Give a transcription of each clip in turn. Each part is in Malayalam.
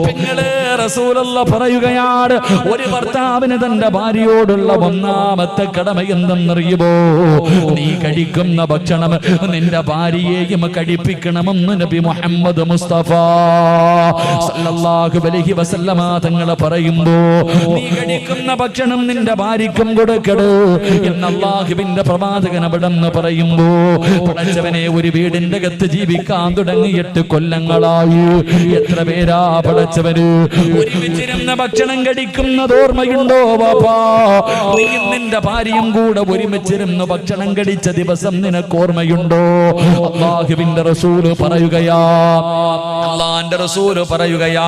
പെങ്ങളെ റസൂലുള്ളാഹി പറയുകയാണ്, ഒരു ഭർത്താവിന് തന്റെ ഭാര്യയോടുള്ള ഒന്നാമത്തെ കടമ എന്തെന്നറിയുമോ? നീ കഴിക്കുന്ന ഭക്ഷണം നിന്റെ ഭാര്യയെയും കഴിപ്പിക്കണമെന്ന് നബി മുഹമ്മദ് മുസ്തഫ സല്ലല്ലാഹു അലൈഹി വസല്ലമ തങ്ങൾ പറയുമ്പോ, നീ കഴിക്കുന്ന ഭക്ഷണം നിന്റെ ഭാര്യയ്ക്കും കൊടുക്കട് എന്ന് അല്ലാഹുവിന്റെ പ്രവാചകൻ അവിടെന്ന് പറയുമ്പോ, പടച്ചവനെ ഒരു വീടിന്റെ അകത്ത് ജീവിക്കാൻ തുടങ്ങി 8 കൊല്ലങ്ങളായി. എത്ര പേരാ പടച്ചവന് ഒരുമിച്ചിരുന്ന ഭക്ഷണം കഴിക്കുന്നത് ഓർമ്മയുണ്ടോ ബാപ്പാ? നീ നിന്റെ ഭാര്യയും കൂടെ ഒരുമിച്ചിരുന്ന് ഭക്ഷണം കഴിച്ച ദിവസം നിനക്ക് ഓർമ്മയുണ്ടോ? അല്ലാഹുവിന്റെ റസൂല് പറയുകയാ, അല്ലാഹുവിന്റെ റസൂല് പറയുകയാ,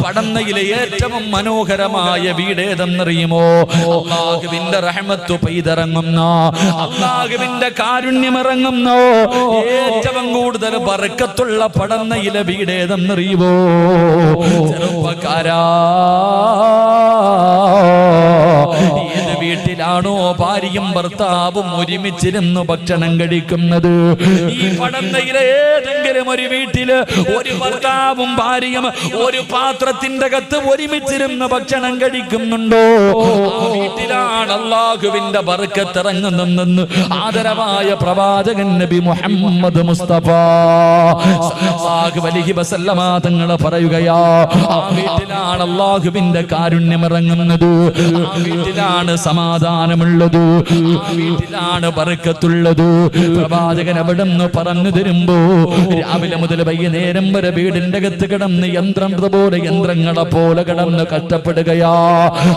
പടന്നയിലെ ഏറ്റവും മനോഹരമായ വീട് ഏതെന്നറിയുമോ? അല്ലാഹുവിന്റെ റഹ്മത്ത് പെയ്തിറങ്ങുന്ന, അല്ലാഹുവിന്റെ കാരുണ്യം ഇറങ്ങുന്ന, ഏറ്റവും കൂടുതൽ ബർക്കത്തുള്ള പടന്നയിലെ വീട് ഏതെന്നറിയുമോ? ചെറുപ്പക്കാരാ, ഏത് വീട്ടിലാണോ ഭാര്യയും ഭർത്താവും ഒരുമിച്ചിരുന്ന് ഭക്ഷണം കഴിക്കുന്നത്, ഈ പടന്നയിലെ ഏതെങ്കിലും ഒരു വീട്ടില് ഒരു ഭർത്താവും ഭാര്യയും ഒരു പാത്രത്തിന്റെ അകത്ത് ഒരുമിച്ചിരുന്ന് ഭക്ഷണം കഴിക്കുന്നുണ്ടോ, ആ വീട്ടിലാണ് അല്ലാഹുവിന്റെ ബർക്കത്ത് ഇറങ്ങുന്നതെന്ന് ആദരവായ പ്രവാചകൻ നബി മുഹമ്മദ് മുസ്തഫ സല്ലല്ലാഹു അലൈഹി വസല്ലമ തങ്ങൾ പറയുകയാ, ആ വീട്ടിലാണ് അല്ലാഹുവിന്റെ കാരുണ്യം ഇറങ്ങുന്നത്, ആ വീട്ടിലാണ് സമാധാനമുള്ളത്, ആ വീട്ടിലാണ് ബർക്കത്തുള്ളത്. പ്രവാചകൻ അവിടുന്ന് പറഞ്ഞു തരുമ്പോ, രാവിലെ മുതൽ വൈകുന്നേരം വരെ വീടിന്റെ അകത്ത് കിടന്ന് യന്ത്രങ്ങളെ പോലെ കിടന്ന് കഷ്ടപ്പെടുകയാ.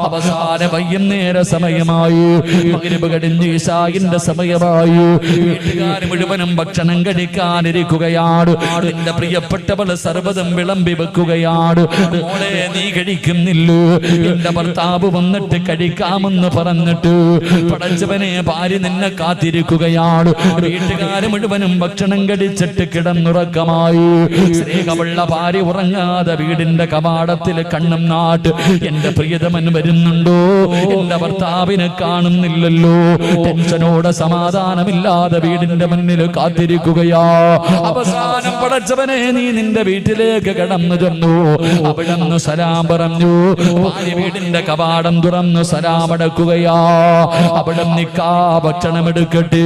അവസാന വൈകുന്നേര സമയമായി, മഗ്‌രിബ് കഴിഞ്ഞ് ഇശാഇന്റെ സമയമായി, വീട്ടുകാർ മുഴുവനും ഭക്ഷണം കഴിക്കാനിരിക്കുകയാണ്. നിന്റെ പ്രിയപ്പെട്ടവൾ സർവ്വതും വിളമ്പി വെക്കുകയാണ്. മോളെ, നീ കഴിക്കുന്നില്ലോ? എന്റെ ഭർത്താവ് വന്നിട്ട് കഴിക്കാമെന്ന് പറഞ്ഞിട്ട് പടച്ചവനെ ഭാര്യ നിന്നെ കാത്തിരിക്കുകയാണ്. വീട്ടുകാര് മുഴുവനും ഭക്ഷണം കഴിച്ചിട്ട് കിടന്നുറക്കമായി. സ്നേഹമുള്ള ഭാര്യ ഉറങ്ങാതെ വീടിന്റെ കവാടത്തിൽ കണ്ണും നാട്ട്, എന്റെ പ്രിയതമൻ വരുന്നുണ്ടോ? എന്റെ ഭർത്താവിനെ കാണുന്നില്ലല്ലോ. ടെൻഷനോടെ സമാധാനമില്ലാതെ വീടിന്റെ മുന്നിൽ കാത്തിരിക്കുകയാ. അവസാനം പടച്ചവനെ നീ നിന്റെ വീട്ടിലേക്ക് കടന്നു ചെന്നു. അവിടെന്ന് സലാം പറഞ്ഞു. ഭാര്യ വീടിന്റെ കവാടം തുറന്നു സലാം അടക്കുകയാ. അവിടെ നിക്കാ ഭക്ഷണം എടുക്കട്ടെ.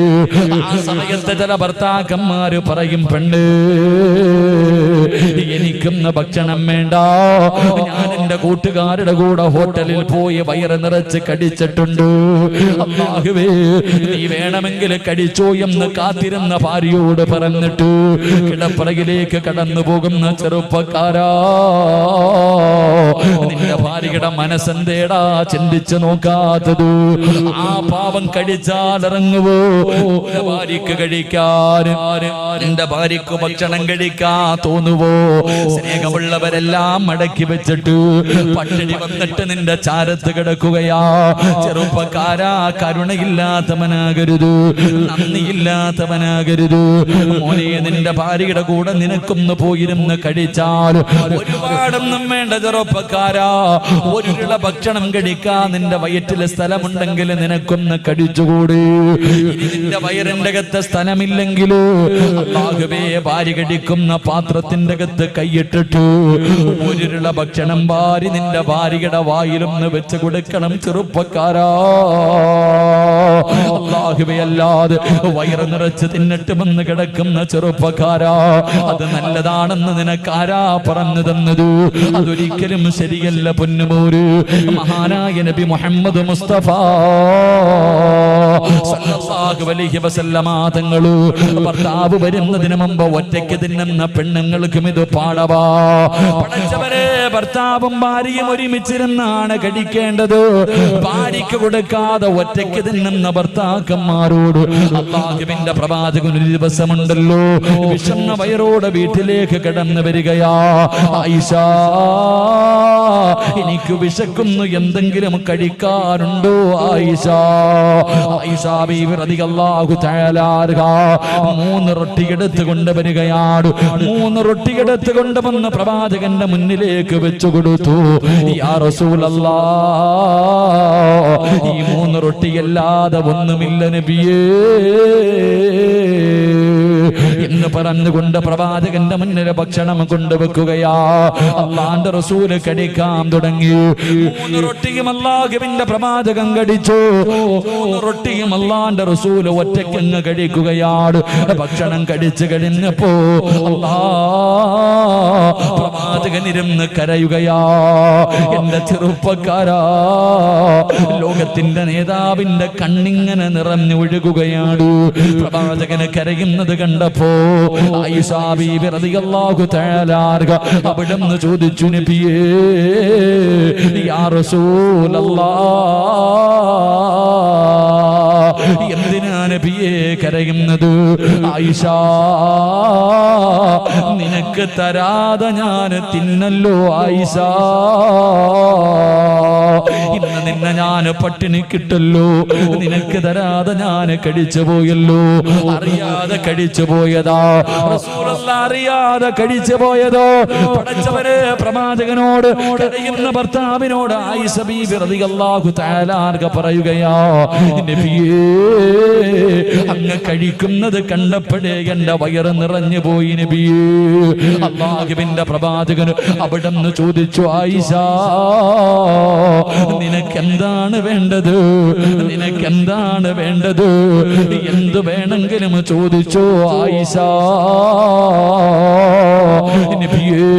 ആ സമയത്ത് ചില ഭർത്താക്കന്മാര് പറയും, പെണ്ണ് എനിക്കൊന്ന് ഭക്ഷണം വേണ്ട, ഞാൻ എന്റെ കൂട്ടുകാരുടെ കൂടെ ഹോട്ടലിൽ പോയി വയറ് നിറച്ച് കടിച്ചിട്ടുണ്ട്. അല്ലാഹുവേ, നീ വേണമെങ്കിൽ കഴിച്ചോ എന്ന് കാത്തിരുന്ന ഭാര്യയോട് പറഞ്ഞിട്ട് കിടപ്പറയിലേക്ക് കടന്നു പോകുന്ന ചെറുപ്പക്കാരാ, നിന്റെ ഭാര്യയുടെ മനസ്സെന്തേടാ ചിന്തിച്ചു നോക്കാത്തത്? ആ പാവം കഴിച്ചാൽ ഇറങ്ങുവോ? ഭാര്യക്ക് കഴിക്കാൻ, എന്റെ ഭാര്യക്ക് ഭക്ഷണം കഴിക്കാൻ തോന്നുവോ? സ്നേഹമുള്ളവരെല്ലാം മടക്കി വെച്ചിട്ട് പട്ടിണി വന്നിട്ട് നിന്റെ ചാരത്ത് കിടക്കുകയാ. ചെറുപ്പക്കാരാ, കരുണയില്ലാത്തവനാകരുത്, നന്ദിയില്ലാത്തവനാകരുത്. മോനെ, നിന്റെ ഭാര്യയുടെ കൂടെ നിനക്കൊന്ന് പോയിരുന്ന് കഴിച്ചാൽ ഒരുപാടൊന്നും വേണ്ട. ചെറുപ്പക്കാരാ, ഒരുള്ള ഭക്ഷണം കഴിക്കാൻ നിന്റെ വയറ്റിലെ സ്ഥലമുണ്ടെങ്കിൽ നിനക്കൊന്ന് കഴിച്ചുകൂടി. നിന്റെ വയറിന്റെ അകത്ത് സ്ഥലമില്ലെങ്കിലോ അല്ലാഹുവേ, ഭാര്യ കഴിക്കുന്ന പാത്രത്തിന്റെ അകത്ത് കൈയിട്ടിട്ട് ഒരുള്ള ഭക്ഷണം ഭാര്യ നിന്റെ ഭാര്യയുടെ വായിലൊന്ന് വെച്ച് കൊടുക്കണം. ചെറുപ്പക്കാരാ, അല്ലാഹുവേ, അല്ലാതെ വയറ് നിറച്ച് തിന്നിട്ടുമെന്ന് കിടക്കുന്ന ചെറുപ്പക്കാരാ, അത് നല്ലതാണെന്ന് നിനക്കാരാ പറഞ്ഞു തന്നത്? അതൊരിക്കലും ശരിയല്ല പൊന്നുമോര്. മഹാനായ നബി മുഹമ്മദ് മുസ്തഫ സല്ലല്ലാഹു അലൈഹി വസല്ലമ തങ്ങൾ ഭർത്താവ് വരുന്നതിന് മുമ്പ് ഒറ്റയ്ക്ക് തിന്നുന്ന പെണ്ണുങ്ങൾക്കും ഇത് പാടവാ. പടച്ചവനെ, ഭർത്താവും ഭാര്യയും ഒരുമിച്ചിരുന്നാണ് കഴിക്കേണ്ടത്. ഭാര്യയ്ക്ക് കൊടുക്കാതെ ഒറ്റയ്ക്ക് തിന്നുന്ന ഭർത്താക്കന്മാരോട് അല്ലാഹുവിന്റെ പ്രവാചകൻ ഒരു ദിവസമുണ്ടല്ലോ, വിശന്ന വയറോടെ വീട്ടിലേക്ക് കടന്നു വരികയാ. ആയിഷ, എനിക്ക് വിശക്കുന്നു, എന്തെങ്കിലും കഴിക്കാറുണ്ടോ? ആയിഷ ബീവി റളിയല്ലാഹു തആല അൻഹ 3 റൊട്ടി എടുത്ത് കൊണ്ടുവരികയാണ്. 3 റൊട്ടി എടുത്ത് കൊണ്ടുവന്ന് പ്രവാചകന്റെ മുന്നിലേക്ക് വെച്ചു കൊടുത്തു. യാ റസൂലല്ലാഹ്, ഈ 3 റൊട്ടിയല്ലാതെ ഒന്നുമില്ല നബിയേ. എന്ന് പറഞ്ഞുകൊണ്ട് പ്രവാചകന്റെ മുന്നിൽ ഭക്ഷണം കൊണ്ടുവെക്കുകയാ. അള്ളാന്റെ റസൂല് കടിക്കാൻ തുടങ്ങി. 3 റൊട്ടിയും അല്ലാഹുവിന്റെ പ്രവാചകൻ കടിച്ചു. 3 റൊട്ടിയും അള്ളാന്റെ റസൂല് ഒറ്റയ്ക്കങ്ങ് കഴിക്കുകയാണ്. ഭക്ഷണം കടിച്ചു കഴിഞ്ഞപ്പോ പ്രവാചകൻ ഇരുന്ന് കരയുകയാ. എന്റെ ചെറുപ്പക്കാരാ, ലോകത്തിന്റെ നേതാവിന്റെ കണ്ണിങ്ങനെ നിറഞ്ഞു ഒഴുകുകയാണ്. പ്രവാചകന് കരയുന്നത് കണ്ടപ്പോ ആയിഷ ബീബി റളിയല്ലാഹു തആല അവിടുന്ന് ചോദിച്ചു, നബിയേ യാ റസൂലല്ലാഹ്, എന്തിനാ നബിയേ കരയുന്നത്? ആയിഷ, നിനക്ക് തരാതെ ഞാൻ തിന്നല്ലോ ആയിഷ. ഇന്ന് നിന്നെ ഞാൻ പട്ടിണി കിട്ടല്ലോ, നിനക്ക് തരാതെ ഞാൻ കഴിച്ചു പോയല്ലോ. അറിയാതെ കഴിച്ചു പോയതാ റസൂലുള്ളാഹി, അറിയാതെ കഴിച്ചു പോയതോ. പടച്ചവരെ, പ്രവാചകനോട് കരയുന്ന ഭർത്താവിനോട് ആയിഷ ബീബി റളിയല്ലാഹു തആല പറയുകയാ, നബിയേ അങ്ങ് കഴിക്കുന്നത് കണ്ടപ്പോഴേ എന്റെ വയറ് നിറഞ്ഞു പോയി നബിയേ. അല്ലാഹുവിന്റെ പ്രവാചകന് അവിടുന്ന് ചോദിച്ചു, ആയിഷ നിനക്കെന്താണ് വേണ്ടത്? നിനക്കെന്താണ് വേണ്ടത്? എന്ത് വേണമെങ്കിലും ചോദിച്ചോ ആയിഷ. നബിയേ,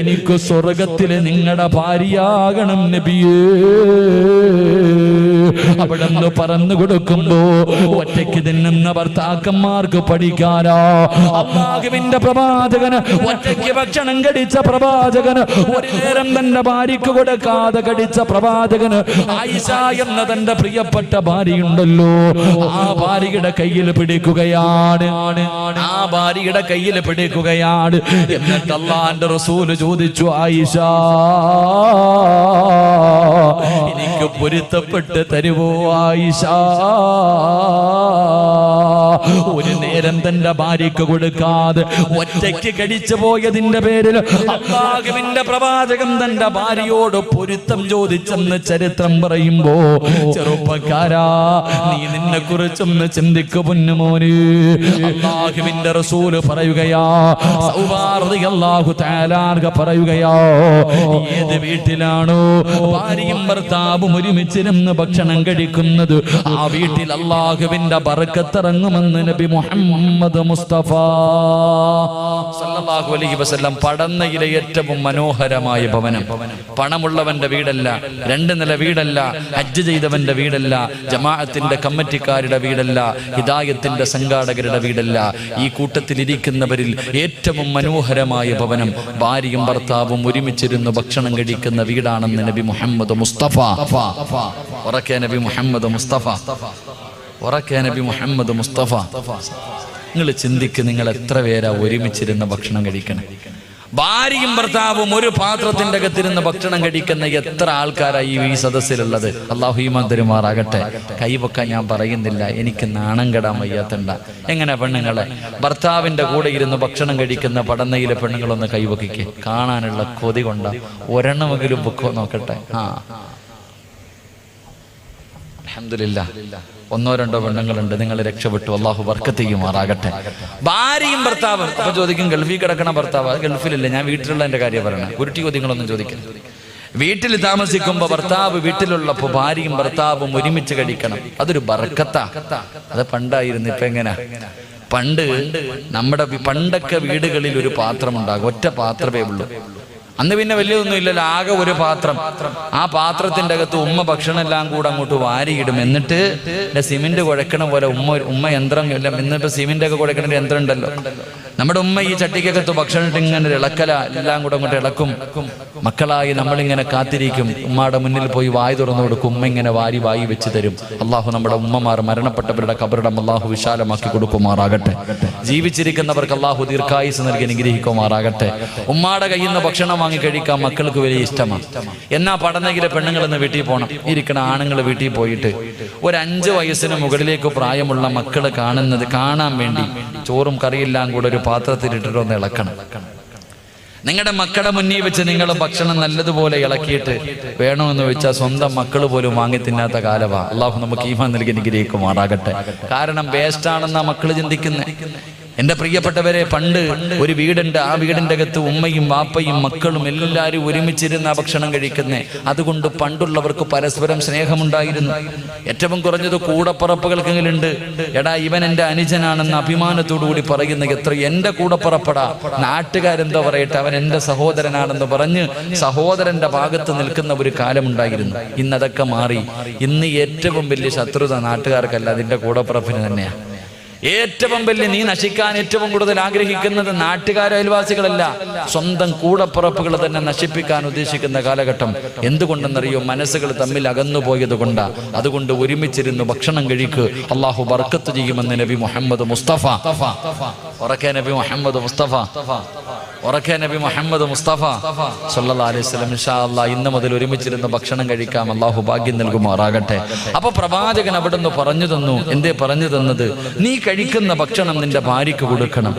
എനിക്ക് സ്വർഗത്തിലെ നിങ്ങളുടെ ഭാര്യയാകണം നബിയേ. അവിടെന്ന് പറഞ്ഞു കൊടുക്കുമ്പോ ഒറ്റയ്ക്ക് തിന്നുന്ന ഭർത്താക്കന്മാർക്ക് പഠിക്കാനാ. അല്ലാഹുവിന്റെ പ്രവാചകന് ഒറ്റയ്ക്ക് ഭക്ഷണം കഴിച്ച പ്രവാചകന്, ഒരു നേരം തന്റെ ഭാര്യക്ക് കൊടുക്കാതെ കഴിച്ച പ്രവാചകന്, ആയിഷ എന്ന തന്റെ പ്രിയപ്പെട്ട ഭാര്യയുണ്ടല്ലോ, ആ ഭാര്യയുടെ കയ്യിൽ പിടിക്കുകയാണ്. ആ ഭാര്യയുടെ കയ്യിൽ പിടിക്കുകയാണ്. എന്നിട്ട് അല്ലാഹുവിന്റെ റസൂല് ചോദിച്ചു, ആയിഷ എനിക്ക് പൊരുത്തപ്പെട്ട് തരുവോ ആയിഷ? ഒരു നേരം തന്റെ ഭാര്യക്ക് കൊടുക്കാതെ ഒറ്റയ്ക്ക് കഴിച്ചു പോയതിന്റെ പേരിൽ അല്ലാഹുവിന്റെ പ്രവാചകൻ തന്റെ ഭാര്യയോട് പൊരുത്തം ചോദിച്ചെന്ന് ചരിത്രം പറയുമ്പോ, ചെറുപ്പക്കാരാ, നീ നിന്നെ കുറിച്ചൊന്ന് ചിന്തിക്കു പൊന്നുമോന്. അല്ലാഹുവിന്റെ റസൂല് പറയുകയാ, സൗബാ റളിയല്ലാഹു തആല പറയുകയാ, ഏത് വീട്ടിലാണോ ഭാര്യയും ഭർത്താവും ഒരുമിച്ചിരുന്ന് ഭക്ഷണം കഴിക്കുന്നത്, ആ വീട്ടിൽ അല്ലാഹുവിന്റെ ബർക്കത്ത് ഇറങ്ങുമെന്ന് നബി മുഹമ്മദ് മുസ്തഫ സല്ലല്ലാഹു അലൈഹി വസല്ലം. പടന്നയിലെ ഏറ്റവും മനോഹരമായ ഭവനം. പണമുള്ളവന്റെ വീടല്ല, 2 നില വീടല്ല, ഹജ്ജ് ചെയ്തവന്റെ വീടല്ല, ജമാഅത്തിന്റെ കമ്മിറ്റിക്കാരുടെ വീടല്ല, ഹിദായത്തിന്റെ സംഘാടകരുടെ വീടല്ല. ഈ കൂട്ടത്തിലിരിക്കുന്നവരിൽ ഏറ്റവും മനോഹരമായ ഭവനം ഭാര്യയും ഭർത്താവും ഒരുമിച്ചിരുന്ന് ഭക്ഷണം കഴിക്കുന്ന വീടാണെന്ന് നബി മുഹമ്മദ് മുസ്തഫ. ഉറക്കെ നബി മുഹമ്മദ് മുസ്തഫ, ഉറക്കെ നബി മുഹമ്മദ് മുസ്തഫ. നിങ്ങൾ ചിന്തിക്ക്, നിങ്ങൾ എത്ര പേരാ ഒരുമിച്ചിരുന്ന് ഭക്ഷണം കഴിക്കണം? ഭാര്യയും ഭർത്താവും ഒരു പാത്രത്തിന്റെ അകത്തിരുന്ന് ഭക്ഷണം കഴിക്കുന്ന എത്ര ആൾക്കാരായി ഈ സദസ്സിലുള്ളത്? അല്ലാഹു ഈമാൻ തരുമാറാകട്ടെ. കൈവക്കാൻ ഞാൻ പറയുന്നില്ല, എനിക്ക് നാണം കെടാൻ വയ്യാത്തണ്ട. എങ്ങനെ പെണ്ണുങ്ങളെ ഭർത്താവിന്റെ കൂടെ ഇരുന്ന് ഭക്ഷണം കഴിക്കുന്ന പടന്നയിലെ പെണ്ണുങ്ങളൊന്ന് കൈവക്കിക്ക്. കാണാനുള്ള കൊതി കൊണ്ട ഒരെണ്ണമെങ്കിലും പൊക്കോ നോക്കട്ടെ. അൽഹംദുലില്ലാഹ്, 1-2 പെണ്ണുങ്ങളുണ്ട്. നിങ്ങൾ രക്ഷപ്പെട്ടു, അല്ലാഹു ബർക്കത്ത് ചെയ്യുമാറാകട്ടെ. ഭാര്യയും ഭർത്താവും. അപ്പൊ ചോദിക്കും, ഗൾഫിൽ കിടക്കണ ഭർത്താവ്? ഗൾഫിലില്ല, ഞാൻ വീട്ടിലുള്ള എന്റെ കാര്യം പറയണേ. ഉരുട്ടി ചോദ്യങ്ങളൊന്നും ചോദിക്കും. വീട്ടിൽ താമസിക്കുമ്പോ ഭർത്താവ് വീട്ടിലുള്ളപ്പോ ഭാര്യയും ഭർത്താവും ഒരുമിച്ച് കഴിക്കണം. അതൊരു ബർക്കത്താ. അത് പണ്ടായിരുന്നു, ഇപ്പൊ എങ്ങനെ? പണ്ടൊക്കെ വീടുകളിൽ ഒരു പാത്രം ഉണ്ടാകും, ഒറ്റ പാത്രമേ ഉള്ളൂ. അന്ന് പിന്നെ വലിയൊന്നും ഇല്ലല്ലോ, ആകെ ഒരു പാത്രം. ആ പാത്രത്തിന്റെ അകത്ത് ഉമ്മ ഭക്ഷണം എല്ലാം കൂടെ അങ്ങോട്ട് വാരിയിടും. എന്നിട്ട് സിമെന്റ് കുഴക്കണ പോലെ ഉമ്മ യന്ത്രം ഇല്ല, ഇന്നിപ്പോ സിമെന്റ് ഒക്കെ കുഴക്കണ ഒരു യന്ത്രം ഉണ്ടല്ലോ. നമ്മുടെ ഉമ്മ ഈ ചട്ടിക്കകത്ത് ഭക്ഷണം ഇട്ട് ഇങ്ങനെ ഇളക്കല, എല്ലാം കൂടെ അങ്ങോട്ട് ഇളക്കും. മക്കളായി നമ്മളിങ്ങനെ കാത്തിരിക്കും. ഉമ്മയുടെ മുന്നിൽ പോയി വായി തുറന്നു കൊടുക്കും. ഉമ്മ ഇങ്ങനെ വായി വെച്ച് തരും. അള്ളാഹു നമ്മുടെ ഉമ്മമാർ മരണപ്പെട്ടവരുടെ കബറിടം അള്ളാഹു വിശാലമാക്കി കൊടുക്കുമാറാകട്ടെ. ജീവിച്ചിരിക്കുന്നവർക്ക് അള്ളാഹു ദീർഘായുസ് നൽകി അനുഗ്രഹിക്കുമാറാകട്ടെ. ഉമ്മയുടെ കയ്യിൽ നിന്ന് ഭക്ഷണം വാങ്ങി കഴിക്കാൻ മക്കൾക്ക് വലിയ ഇഷ്ടമാണ്. എന്നാ പടന്നയിലെ പെണ്ണുങ്ങളെന്ന് വീട്ടിൽ പോകണം. ഇരിക്കണ ആണുങ്ങൾ വീട്ടിൽ പോയിട്ട് ഒരു 5 വയസ്സിന് മുകളിലേക്ക് പ്രായമുള്ള മക്കള് കാണാൻ വേണ്ടി ചോറും കറിയെല്ലാം കൂടെ ഒരു പാത്രത്തിലിട്ടിട്ട് ഒന്ന് ഇളക്കണം. നിങ്ങളുടെ മക്കളുടെ മുന്നിൽ വെച്ച് നിങ്ങൾ ഭക്ഷണം നല്ലതുപോലെ ഇളക്കിയിട്ട് വേണമെന്ന് വെച്ചാൽ സ്വന്തം മക്കൾ പോലും വാങ്ങി തിന്നാത്ത കാലവാ. അള്ളാഹു നമുക്ക് ഈമാൻ നൽകി അനുഗ്രഹിക്കുമാറാകട്ടെ. കാരണം വേസ്റ്റാണെന്നാ മക്കൾ ചിന്തിക്കുന്നത്. എന്റെ പ്രിയപ്പെട്ടവരെ, പണ്ട് ഒരു വീടുണ്ട്. ആ വീടിന്റെ അകത്ത് ഉമ്മയും വാപ്പയും മക്കളും എല്ലാവരും ഒരുമിച്ചിരുന്ന ഭക്ഷണം കഴിക്കുന്നേ. അതുകൊണ്ട് പണ്ടുള്ളവർക്ക് പരസ്പരം സ്നേഹമുണ്ടായിരുന്നു. ഏറ്റവും കുറഞ്ഞത് കൂടപ്പറപ്പുകൾക്കെങ്കിലുണ്ട്. എടാ, ഇവൻ എന്റെ അനുജനാണെന്ന് അഭിമാനത്തോടു കൂടി പറയുന്ന എത്ര എന്റെ കൂടപ്പറപ്പടാ. നാട്ടുകാരെന്തോ പറയട്ടെ, അവൻ എന്റെ സഹോദരനാണെന്ന് പറഞ്ഞ് സഹോദരന്റെ ഭാഗത്ത് നിൽക്കുന്ന ഒരു കാലമുണ്ടായിരുന്നു. ഇന്നതൊക്കെ മാറി. ഇന്ന് ഏറ്റവും വലിയ ശത്രുത നാട്ടുകാർക്കല്ല, അതിന്റെ കൂടപ്പറപ്പിന് തന്നെയാണ്. ഏറ്റവും വലിയ നീ നശിക്കാൻ ഏറ്റവും കൂടുതൽ ആഗ്രഹിക്കുന്നത് നാട്ടുകാർ, അയൽവാസികളല്ല, സ്വന്തം കൂടപ്പിറപ്പുകൾ തന്നെ നശിപ്പിക്കാൻ ഉദ്ദേശിക്കുന്ന കാലഘട്ടം. എന്തുകൊണ്ടെന്നറിയോ? മനസ്സുകൾ തമ്മിൽ അകന്നുപോയത് കൊണ്ടാ. അതുകൊണ്ട് ഒരുമിച്ചിരുന്ന് ഭക്ഷണം കഴിക്ക്, അള്ളാഹു ബർക്കത്ത് ചെയ്യുമെന്ന് നബി മുഹമ്മദ് മുസ്തഫ. ഉറക്കെ നബി മുഹമ്മദ് മുസ്തഫ, ഉറക്കെ നബി മുഹമ്മദ് മുസ്തഫ സല്ലല്ലാഹു അലൈഹി വസല്ലം. ഇൻഷാ അല്ലാഹ് ഇന്ന് മുതൽ ഒരുമിച്ചിരുന്ന് ഭക്ഷണം കഴിക്കാം. അള്ളാഹു ഭാഗ്യം നൽകുമാറാകട്ടെ. അപ്പൊ പ്രവാചകൻ അവിടുന്ന് പറഞ്ഞു തന്നു. എന്തേ പറഞ്ഞു തന്നത്? നീ കഴിക്കുന്ന ഭക്ഷണം നിന്റെ ഭാര്യയ്ക്ക് കൊടുക്കണം.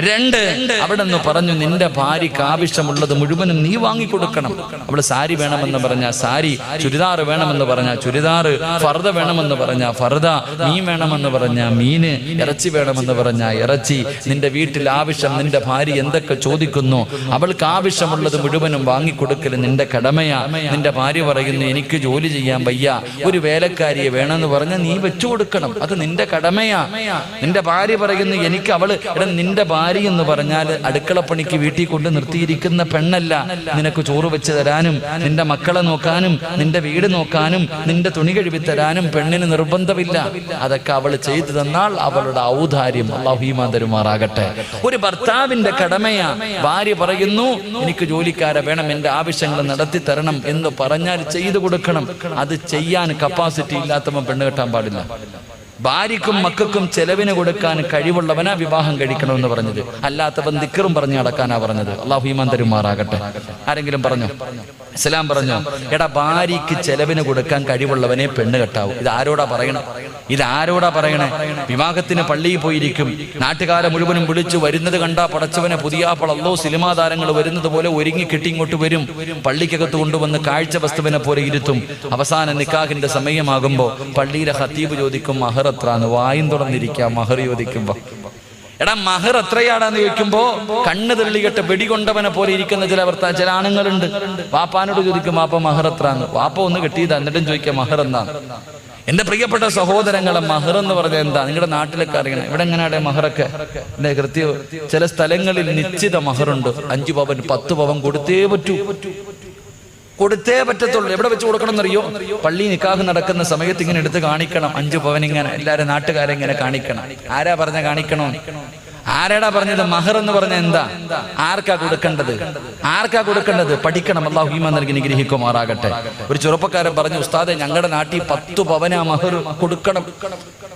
2, അവിടുന്ന് പറഞ്ഞു നിന്റെ ഭാര്യയ്ക്ക് ആവശ്യമുള്ളത് മുഴുവനും നീ വാങ്ങിക്കൊടുക്കണം. അവള് സാരി വേണമെന്ന് പറഞ്ഞാൽ സാരി, ചുരിദാർ വേണമെന്ന് പറഞ്ഞാൽ ചുരിദാർ, ഫർദ വേണമെന്ന് പറഞ്ഞാൽ ഫർദ, മീൻ വേണമെന്ന് പറഞ്ഞാൽ മീന്, ഇറച്ചി വേണമെന്ന് പറഞ്ഞാൽ ഇറച്ചി. നിന്റെ വീട്ടിൽ ആവശ്യം നിന്റെ ഭാര്യ എന്തൊക്കെ ചോദിക്കുന്നു അവൾക്ക് ആവശ്യമുള്ളത് മുഴുവനും വാങ്ങിക്കൊടുക്കൽ നിന്റെ കടമയാ. നിന്റെ ഭാര്യ പറയുന്നു എനിക്ക് ജോലി ചെയ്യാൻ വയ്യ, ഒരു വേലക്കാരിയെ വേണമെന്ന് പറഞ്ഞാൽ നീ വെച്ചു കൊടുക്കണം. അത് നിന്റെ കടമയാ. നിന്റെ ഭാര്യ പറയുന്നു എനിക്ക് അവള്, നിന്റെ ഭാര്യ എന്ന് പറഞ്ഞാൽ അടുക്കളപ്പണിക്ക് വീട്ടിൽ കൊണ്ട് നിർത്തിയിരിക്കുന്ന പെണ്ണല്ല. നിനക്ക് ചോറ് വെച്ച് തരാനും നിന്റെ മക്കളെ നോക്കാനും നിന്റെ വീട് നോക്കാനും നിന്റെ തുണി കഴുകി തരാനും പെണ്ണിന് നിർബന്ധമില്ല. അതൊക്കെ അവൾ ചെയ്തു തന്നാൽ അവളുടെ ഔദാര്യം. അല്ലാഹു ഈമാൻ തരുമാറാകട്ടെ. ഒരു ഭർത്താവിന്റെ കടമയാ. ഭാര്യ പറയുന്നു എനിക്ക് ജോലിക്കാരെ വേണം, എന്റെ ആവശ്യങ്ങൾ നടത്തി തരണം എന്ന് പറഞ്ഞാൽ ചെയ്തു കൊടുക്കണം. അത് ചെയ്യാൻ കപ്പാസിറ്റി ഇല്ലാത്തവൻ പെണ്ണ് കെട്ടാൻ പാടില്ല. ഭാര്യക്കും മക്കൾക്കും ചെലവിന് കൊടുക്കാൻ കഴിവുള്ളവനാ വിവാഹം കഴിക്കണമെന്ന് പറഞ്ഞത്. അല്ലാത്തവൻ ദിക്റും പറഞ്ഞു നടക്കാനാ പറഞ്ഞത്. അല്ലാഹു ഈമാൻ തരുമാറാകട്ടെ. ആരെങ്കിലും പറഞ്ഞോ? ഇസ്ലാം പറഞ്ഞോ? എടാ, ഭാര്യയ്ക്ക് ചെലവിന് കൊടുക്കാൻ കഴിവുള്ളവനെ പെണ്ണ് കെട്ടാവൂ. ഇത് ആരോടാ പറയണം? ഇതാരോടാ പറയണേ? വിവാഹത്തിന് പള്ളിയിൽ പോയിരിക്കും, നാട്ടുകാരെ മുഴുവനും വിളിച്ചു വരുന്നത് കണ്ടാ പടച്ചവനെ പുതിയാപ്പളല്ലോ സിനിമാ താരങ്ങൾ വരുന്നത് പോലെ ഒരുങ്ങി കെട്ടി ഇങ്ങോട്ട് വരും. പള്ളിക്കകത്ത് കൊണ്ടുവന്ന് കാഴ്ച വസ്തുവിനെ പോലെ ഇരുത്തും. അവസാന നിക്കാഹിന്റെ സമയമാകുമ്പോ പള്ളിയിലെ ഖത്തീബ് ചോദിക്കും മഹർ എത്രാന്ന്. വായും തുറന്നിരിക്കാം മഹർ ചോദിക്കുമ്പോ. എടാ, മഹർ എത്രയാടാന്ന് ചോദിക്കുമ്പോ കണ്ണ് തെള്ളികെട്ട് വെടികൊണ്ടവനെ പോലെ ഇരിക്കുന്ന ചില ആണുങ്ങളുണ്ട്. വാപ്പാനോട് ചോദിക്കും വാപ്പ മഹർ എത്രാന്ന്. വാപ്പ ഒന്ന് കെട്ടിയതാ, എന്നിട്ടും ചോദിക്കാം മഹർ എന്നാ. എന്റെ പ്രിയപ്പെട്ട സഹോദരങ്ങളെ, മഹർ എന്ന് പറഞ്ഞാൽ എന്താ? നിങ്ങളുടെ നാട്ടിലൊക്കെ അറിയണം. ഇവിടെ എങ്ങനെയാടെ മഹറൊക്കെ? കൃത്യം ചില സ്ഥലങ്ങളിൽ നിശ്ചിത മഹറുണ്ട്. 5 പവൻ 10 പവൻ കൊടുത്തേ പറ്റത്തുള്ളൂ. എവിടെ വെച്ച് കൊടുക്കണം എന്നറിയോ? പള്ളി നിക്കാഹ് നടക്കുന്ന സമയത്ത് ഇങ്ങനെ എടുത്ത് കാണിക്കണം. 5 പവൻ ഇങ്ങനെ എല്ലാരും നാട്ടുകാരെ ഇങ്ങനെ കാണിക്കണം. ആരാ പറഞ്ഞ കാണിക്കണോ? ആരാടാ പറഞ്ഞത്? മഹർ എന്ന് പറഞ്ഞ എന്താ? ആർക്കാ കൊടുക്കേണ്ടത്? പഠിക്കണം. അല്ലാഹു ഈമാൻ നൽകി അനുഗ്രഹിക്കുമാറാകട്ടെ. ഒരു ചെറുപ്പക്കാരൻ പറഞ്ഞു, ഉസ്താദെ ഞങ്ങളുടെ നാട്ടിൽ 10 പവനാ മഹർ കൊടുക്കണം.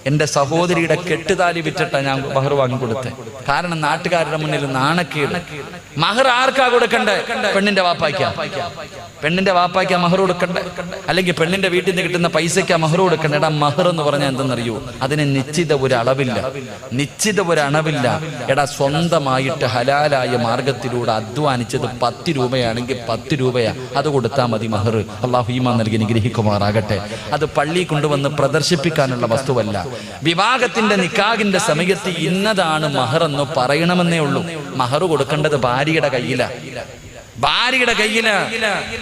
എന്റെ സഹോദരിയുടെ കെട്ടുതാലി വിറ്റിട്ടാ ഞാൻ മഹർ വാങ്ങിക്കൊടുത്തേ. കാരണം നാട്ടുകാരുടെ മുന്നിൽ നാണക്കേട്. മഹർ ആർക്കാ കൊടുക്കണ്ടേ? പെണ്ണിന്റെ വാപ്പായ്ക്കാ മഹർ കൊടുക്കണ്ടേ? അല്ലെങ്കിൽ പെണ്ണിന്റെ വീട്ടിൽ നിന്ന് കിട്ടുന്ന പൈസയ്ക്കാ മഹർ കൊടുക്കണ്ടേ? എടാ, മഹർ എന്ന് പറഞ്ഞാൽ എന്തെന്നറിയോ? അതിന് നിശ്ചിത ഒരു അളവില്ല. എടാ, സ്വന്തമായിട്ട് ഹലാലായ മാർഗത്തിലൂടെ അധ്വാനിച്ചത് 10 രൂപയാണെങ്കിൽ 10 രൂപയാ, അത് കൊടുത്താൽ മതി മഹർ. അല്ലാഹു ഈമാൻ നൽകി അനുഗ്രഹിക്കുമാറാകട്ടെ. അത് പള്ളി കൊണ്ടുവന്ന് പ്രദർശിപ്പിക്കാനുള്ള വസ്തുവല്ല. വിവാഹത്തിന്റെ നിക്കാഹിന്റെ സമയത്ത് ഇന്നതാണ് മഹർ എന്ന് പറയണമെന്നേ ഉള്ളൂ. മഹർ കൊടുക്കേണ്ടത് ഭാര്യയുടെ കയ്യില്.